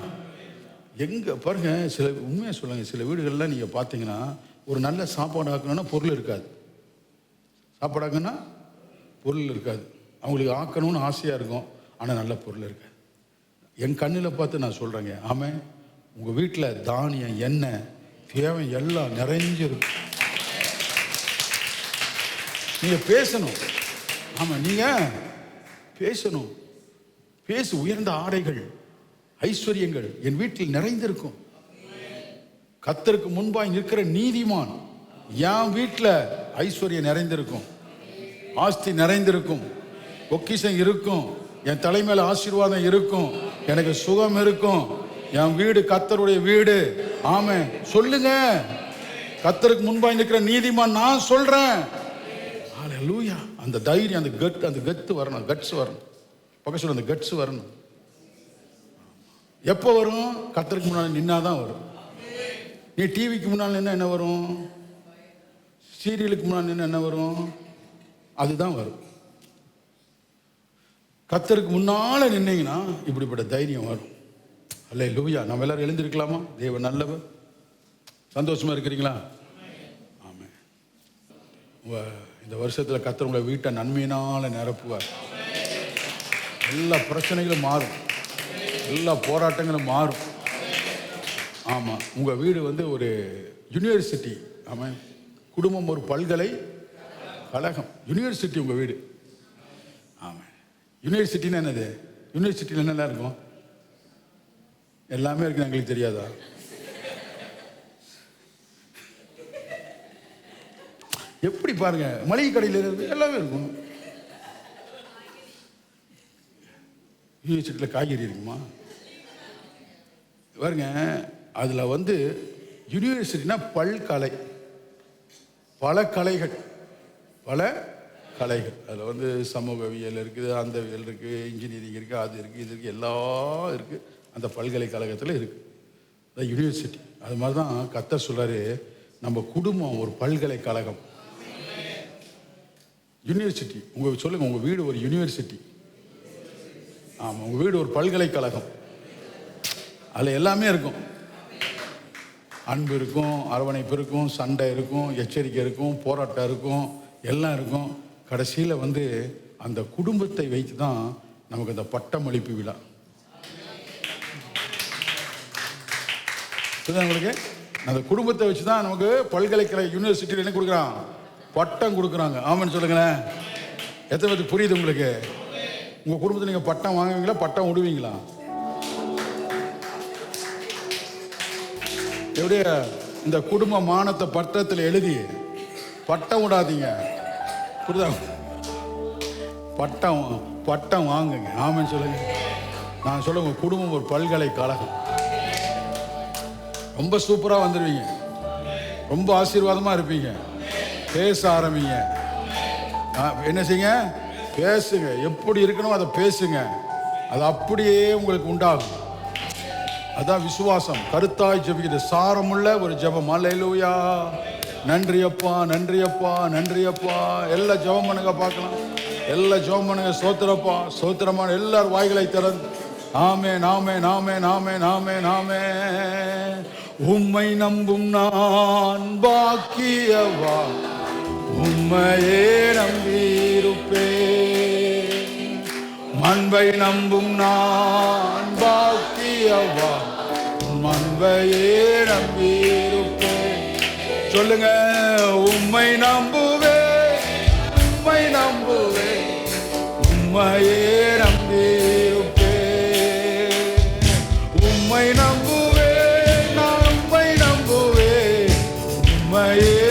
எங்கே பாருங்க, சில உண்மையாக சொல்லுங்கள், சில வீடுகள்லாம் நீங்கள் பார்த்தீங்கன்னா ஒரு நல்ல சாப்பாடு ஆக்கணும்னா பொருள் இருக்காது. சாப்பாடு ஆக்கணும்னா பொருள் இருக்காது. அவங்களுக்கு ஆக்கணும்னு ஆசையாக இருக்கும், ஆனால் நல்ல பொருள் இருக்காது. என் கண்ணில் பார்த்து நான் சொல்கிறேங்க. ஆமாம், உங்கள் வீட்டில் தானியம், எண்ணெய், தேவை எல்லாம் நிறைஞ்சிருக்கும். நீங்கள் பேசணும். ஆமா, நீங்க பேசணும். பேசு. உயர்ந்த ஆடைகள், ஐஸ்வர்யங்கள் என் வீட்டில் நிறைந்திருக்கும். கர்த்தருக்கு முன்பாய் நிற்கிற நீதிமான், என் வீட்டில் ஐஸ்வர்யம் நிறைந்திருக்கும், ஆஸ்தி நிறைந்திருக்கும், பொக்கிஷம் இருக்கும், என் தலைமையில் ஆசீர்வாதம் இருக்கும், எனக்கு சுகம் இருக்கும், என் வீடு கர்த்தருடைய வீடு. ஆமென் சொல்லுங்க. கர்த்தருக்கு முன்பாய் நிற்கிற நீதிமான் நான் சொல்றேன். ஹல்லேலூயா. அந்த தைரியம், அந்த கத்து வரணும், கட்ஸ் வரணும். பக்கம் சொல்ல, அந்த கட்ஸ் வரணும். எப்போ வரும்? கர்த்தருக்கு முன்னாடி நின்னாதான் வரும். நீ டிவிக்கு முன்னால் நின்னா என்ன வரும்? சீரியலுக்கு முன்னால் நின்னா என்ன வரும்? அதுதான் வரும். கர்த்தருக்கு முன்னால நின்னீங்கன்னா இப்படிப்பட்ட தைரியம் வரும். ஹல்லேலூயா. நம்ம எல்லாரும் எழுந்திருக்கலாமா? தேவன் நல்லவர். சந்தோஷமா இருக்கிறீங்களா? ஆமென். இந்த வருஷத்தில் கர்த்தர் உங்களை வீட்டை நன்மையினால நிரப்புவார். எல்லா பிரச்சனைகளும் மாறும், எல்லா போராட்டங்களும் மாறும். ஆமாம், உங்கள் வீடு வந்து ஒரு யூனிவர்சிட்டி. ஆமாம், குடும்பம் ஒரு பல்கலைக்கழகம். யூனிவர்சிட்டி உங்கள் வீடு. ஆமாம், யூனிவர்சிட்டின்னா என்னது? யூனிவர்சிட்டியில் என்னெல்லாம் இருக்கும்? எல்லாமே இருக்குன்னு எங்களுக்கு தெரியாதா? எப்படி பாருங்க, மளிகை கடையில் இருக்கு, எல்லாமே இருக்கும். யூனிவர்சிட்டியில் காய்கறி இருக்குமா? பாருங்க, அதில் வந்து யூனிவர்சிட்டினா பல்கலை, பல கலைகள், பல கலைகள். அதில் வந்து சமூகவியல் இருக்குது, அந்தவியல் இருக்குது, இன்ஜினியரிங் இருக்குது, அது இருக்குது, இது இருக்குது, எல்லாம் இருக்குது. அந்த பல்கலைக்கழகத்தில் இருக்குது யூனிவர்சிட்டி. அது மாதிரி தான் கர்த்தர் சொல்றாரு, நம்ம குடும்பம் ஒரு பல்கலைக்கழகம், யூனிவர்சிட்டி. சொல்லுங்க, உங்கள் வீடு ஒரு யூனிவர்சிட்டி. ஆமாம், உங்கள் வீடு ஒரு பல்கலைக்கழகம். அதில் எல்லாமே இருக்கும். அன்பு இருக்கும், அரவணைப்பு இருக்கும், சண்டை இருக்கும், எச்சரிக்கை இருக்கும், போராட்டம் இருக்கும், எல்லாம் இருக்கும். கடைசியில் வந்து அந்த குடும்பத்தை வைத்து தான் நமக்கு அந்த பட்டமளிப்பு விழா. உங்களுக்கு அந்த குடும்பத்தை வச்சு தான் நமக்கு பல்கலைக்கழக யூனிவர்சிட்டியில் என்ன கொடுக்குறான்? பட்டம் கொடுக்குறாங்க. ஆமான்னு சொல்லுங்களேன். எத்தனை பேருக்கு புரியுது உங்களுக்கு? உங்கள் குடும்பத்தில் நீங்கள் பட்டம் வாங்குவீங்களா, பட்டம் விடுவீங்களா? எப்படிய இந்த குடும்ப மானத்தை பட்டத்தில் எழுதி பட்டம் விடாதீங்க. புரியுதா? பட்டம் வாங்குங்க. ஆமான்னு சொல்லுங்க. நான் சொல்ல, உங்கள் குடும்பம் ஒரு பல்கலைக்கழகம். ரொம்ப சூப்பராக வந்துடுவீங்க, ரொம்ப ஆசீர்வாதமாக இருப்பீங்க. பேச ஆரம்பிங்க. என்ன செய்யுங்க? பேசுங்க. எப்படி இருக்கணும் அதை பேசுங்க. அது அப்படியே உங்களுக்கு உண்டாகும். அதான் விசுவாசம். கருத்தாய் ஜெபிக்கிறது சாரமுள்ள ஒரு ஜெபம். அல்லேலூயா. நன்றி அப்பா, நன்றி அப்பா, நன்றி அப்பா. எல்லாம் ஜெபம் பண்ணுங்க பார்க்கலாம். எல்லாம் ஜெபம் பண்ணுங்க. சோத்திரப்பா, சோத்திரமான எல்லாரும் வாய்களை திறந்து ஆமென், ஆமென், ஆமென், ஆமென், ஆமென், ஆமென். உம்மை நம்பும் நான் பாக்கியவா, உம்மையே நம்பியிருப்பேன். அன்பை நம்பும் நான் பாக்கியவா, அன்பையே நம்பியிருப்பேன். சொல்லுங்க, உம்மை நம்புவேன், உம்மை நம்புவேன், உம்மையே நம்பியிருப்பேன். உம்மை நம்புவேன், நான் உம்மை நம்புவேன், உம்மையே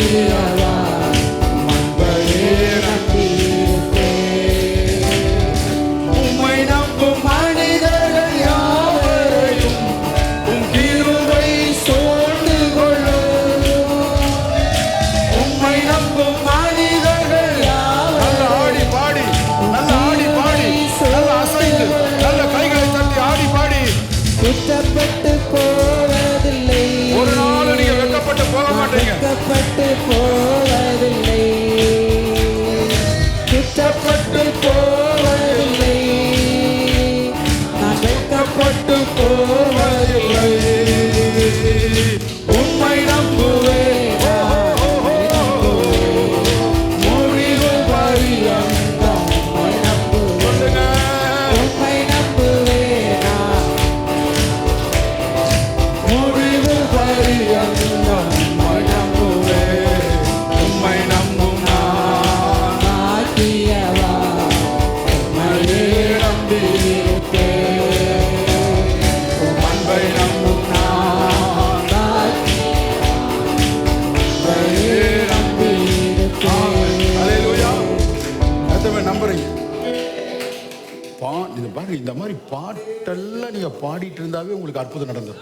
பாக்கியவா அன்பையே நம்பியிருப்பேன். உம்மை நம்பும் மனிதர்கள் யாவரையும் உம் கிருபை சூழ்ந்து கொள்ளும். உம்மை நம்பும் மனிதர்கள் நல்ல ஆடி பாடி, நல்ல ஆடி பாடி, நல்ல அசைந்து, நல்ல கைகளை தட்டி ஆடி பாடி. குற்றப்பட்டு போவதில்லை, ஒரு நாள் நீங்க வெட்கப்பட்டு போக மாட்டீங்க. வெட்கப்பட்டு போவதில்லை, குற்றப்பட்டு போவதில்லை, நான் வெட்கப்பட்டு போவதில்லை. உம்மை நம்புவேன், முடிவு பரியந்தம் உம்மை நம்புவேன். உம்மை நம்புவேன், முடிவு பரியந்தம் உம்மை நம்புவேன். உம்மை நம்பும் நான் பாக்கியவா உம்மையே நம்பியிருப்பேன். உம் அன்பை நம்பும் நான் உம்மையே நம்பியிருப்பேன். அல்லேலூயா. கர்த்தரை நம்புறீங்க. இது பாருங்க, இந்த மாதிரி பாட்டெல்லாம் நீங்க பாடிட்டு இருந்தாவே உங்களுக்கு அற்புதம் நடந்தது.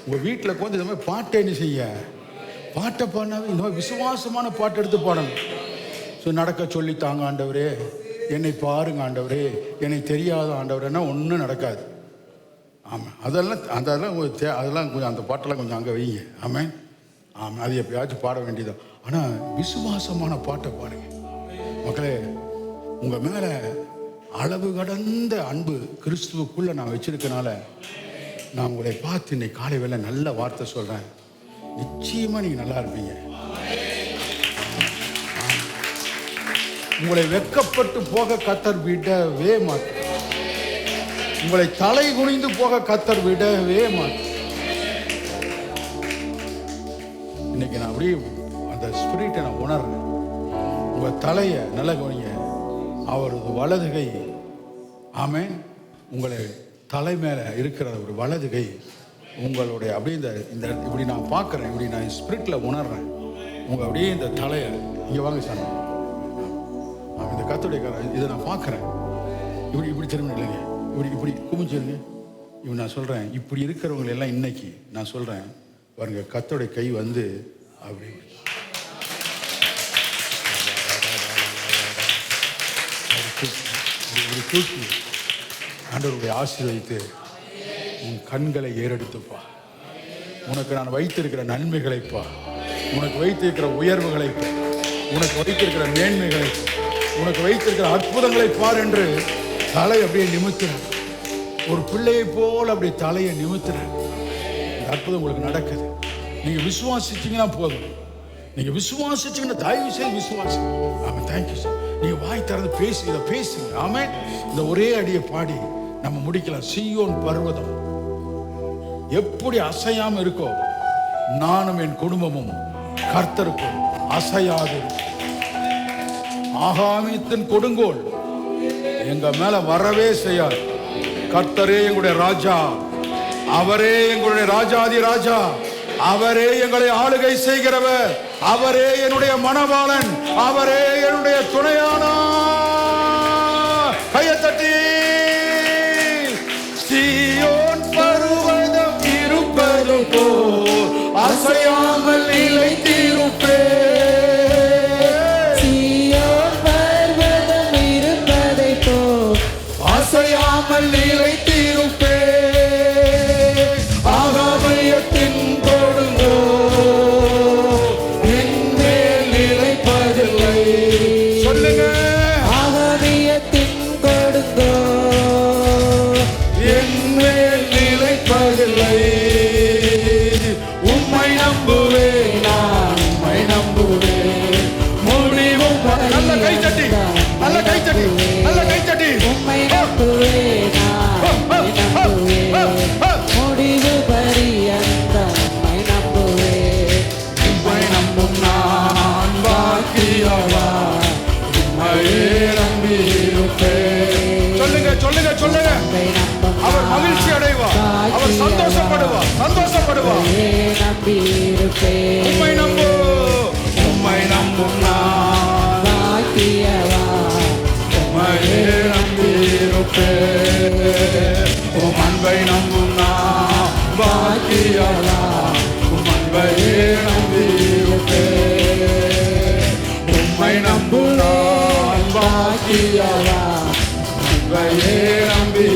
உங்க வீட்டில் உட்காந்து இந்த மாதிரி பாட்டை என்ன செய்ய, பாட்டை பாடினாவே இந்த மாதிரி விசுவாசமான பாட்டு எடுத்து பாடணும். ஸோ நடக்க சொல்லி தாங்க ஆண்டவரே, என்னை பாருங்க ஆண்டவரே, என்னை தெரியாத ஆண்டவரேன்னா ஒன்றும் நடக்காது. ஆமாம், அதெல்லாம் கொஞ்சம் அந்த பாட்டெல்லாம் கொஞ்சம் அங்கே வைங்க. ஆமாம் ஆமாம், அது எப்பயாச்சும் பாட வேண்டியதான். ஆனால் விசுவாசமான பாட்டை பாடுங்க மக்களே. உங்கள் மேலே அளவு கடந்த அன்பு கிறிஸ்துவுக்குள்ளே நான் வச்சிருக்கனால நான் உங்களை பார்த்து இன்னைக்கு காலை வேளை நல்ல வார்த்தை சொல்கிறேன். நிச்சயமாக நீங்கள் நல்லா இருப்பீங்க. உங்களை வெட்கப்பட்டு போக கர்த்தர் விடவே மாட்டார். உங்களை தலை குனிந்து போக கர்த்தர் விடவே மாட்டார். இன்னைக்கு நான் அப்படியே அந்த ஸ்பிரிட்டை நான் உணர்றேன். உங்கள் தலையை நல்ல கவனிங்க, அவரது வலது கை, ஆமென், உங்களை தலை மேலே இருக்கிற ஒரு வலது கை உங்களுடைய அப்படியே இந்த இப்படி நான் பார்க்குறேன், இப்படி நான் ஸ்பிரிட்டில் உணர்றேன். உங்கள் அப்படியே இந்த தலையை இங்கே வாங்க சார், இந்த கர்த்தருடைய இதை நான் பார்க்குறேன். இப்படி திரும்ப இல்லைங்க, இப்படி குமிச்சிருங்க. இப்படி நான் சொல்கிறேன், இப்படி இருக்கிறவங்க எல்லாம் இன்னைக்கு நான் சொல்கிறேன் பாருங்க, கர்த்தருடைய கை வந்து அப்படி தூக்கி ஆண்டவருடைய ஆசீர்வதித்து உன் கண்களை ஏறெடுத்துப்பா. உனக்கு நான் வைத்திருக்கிற நன்மைகளைப்பா, உனக்கு வைத்திருக்கிற உயர்வுகளைப்பா, உனக்கு வைத்திருக்கிற மேன்மைகளை, உனக்கு வைத்திருக்கிற அற்புதங்களை பார் என்று தலை அப்படியே நிமித்துறேன். ஒரு பிள்ளையை போல் அப்படி தலையை நிமித்துறேன். இந்த அற்புதம் உங்களுக்கு நடக்குது. நீங்க விசுவாசிச்சீங்கன்னா போதும். நீங்க விசுவாசிச்சீங்கன்னா தயவு செய்து விசுவாசி. ஆமாம், தேங்க்யூ சார். நீங்க வாய் திறந்து பேசி இதை பேசுங்க. ஆமென். இந்த ஒரே அடியை பாடி நம்ம முடிக்கலாம். சீயோன் பர்வதம் எப்படி அசையாம இருக்கோ, நானும் என் குடும்பமும் கர்த்தருக்கும் அசையாது. ஆகாமியத்தின் கொடுங்கோல் எங்க மேல வரவே செய்யாது. கர்த்தரே எங்களுடைய ராஜா, அவரே எங்களுடைய ராஜாதி ராஜா, அவரே எங்களை ஆளுகை செய்கிறவர், அவரே என்னுடைய மணவாளன், அவரே என்னுடைய துணையானார். கையை தட்டி சீயோன் பர்வதம் இருப்பது போல் அசையாமல் நிலைத்திருப்பேன். சீயோன் பர்வதம் இருப்பதை போல் அசையாமல் நிலைத்திருப்பேன். ஆகாமியத்தின் கொடுங்கோ என் மேல் நிலைப்பதில்லை. சொல்லுங்க, ஆகாமியத்தின் கொடுங்கோ என் மேல் நிலைப்பதில்லை. உம்மை நம்புவேன், நான் உம்மை நம்புவேன். முடிவும் நல்ல கை தட்டி, நல்ல கை தட்டி, நல்ல கை தட்டி. உம்மை நம்புவேன், நான் நம்புவேன். முடிவு பரியந்தம் உம்மை நம்புவேன். உம்மை நம்பும் நான் பாக்கியவான், உம்மையே நம்பியிருப்பேன். சொல்லுங்க, சொல்லுங்க, சொல்லுங்க. உம்மை நம்பும் அவர் மகிழ்ச்சி அடைவார், அவர் சந்தோஷப்படுவார், சந்தோஷப்படுவார். நம்பியிருப்பேன். உம்மை நம்பு. உம்மையே நம்பியிருப்பேன். உம்மை நம்புகிறான் பாக்கியவா. உம்மையே நம்பி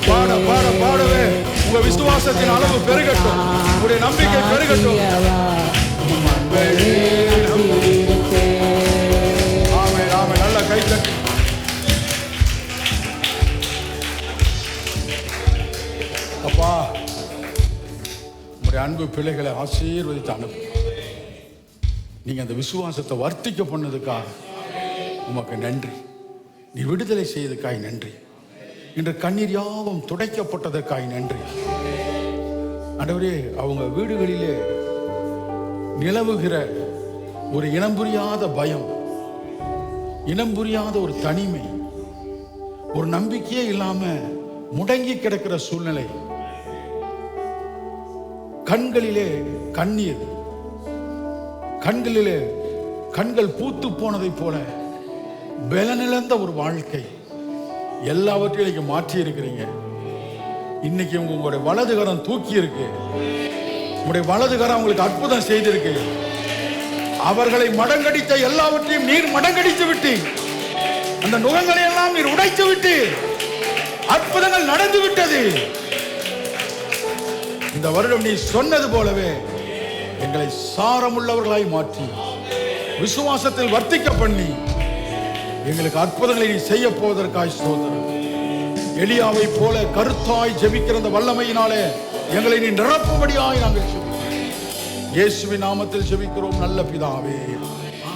பாடவே உங்க விசுவாசத்தின் அளவு பெருகட்டும், உங்களுடைய நம்பிக்கை பெருகட்டும். ஆமென், ஆமென். நல்ல கை தட்டி. அப்பா, உங்களுடைய அன்பு பிள்ளைகளை ஆசீர்வதித்து அனுப்பு. நீங்க அந்த விசுவாசத்தை வர்த்திக்க பண்ணதுக்காக உமக்கு நன்றி. நீ விடுதலை செய்ததுக்காய் நன்றி. இன்று கண்ணீர் யாவும் துடைக்கப்பட்டதற்காய் நன்றி. ஆண்டவரே, அவங்க வீடுகளிலே நிலவுகிற ஒரு இனம் புரியாத பயம், இனம் புரியாத ஒரு தனிமை, ஒரு நம்பிக்கையே இல்லாம முடங்கி கிடக்கிற சூழ்நிலை, கண்களிலே கண்ணீர், கண்கள் பூத்து போனதை போல பலனிழந்த ஒரு வாழ்க்கை, எல்லாவற்றையும் இன்னைக்கு மாற்றி இருக்கிறீங்க. இன்னைக்கு உங்களுடைய வலதுகரம் தூக்கி இருக்கு. உங்களுடைய வலதுகரம் உங்களுக்கு அற்புதம் செய்திருக்கு. அவர்களை மடங்கடித்த எல்லாவற்றையும் நீர் மடங்கடித்து விட்டு, அந்த நுகங்களை எல்லாம் நீர் உடைத்து விட்டு, அற்புதங்கள் நடந்து விட்டது. இந்த வருடம் நீ சொன்னது போலவே எங்களை சாரமுள்ளவர்களாய் மாற்றி விசுவாசத்தில் வர்த்திக்க பண்ணி எங்களுக்கு அற்புதங்களை நீ செய்ய போவதற்காய் ஸ்தோத்திரம். எலியாவை போல கருத்தாய் ஜெபிக்கிற அந்த வல்லமையினாலே எங்களை நீ நிரப்பும்படியாய் நாங்கள் ஜெபிக்கிறோம். இயேசுவின் நாமத்தில் ஜெபிக்கிறோம் நல்ல பிதாவே.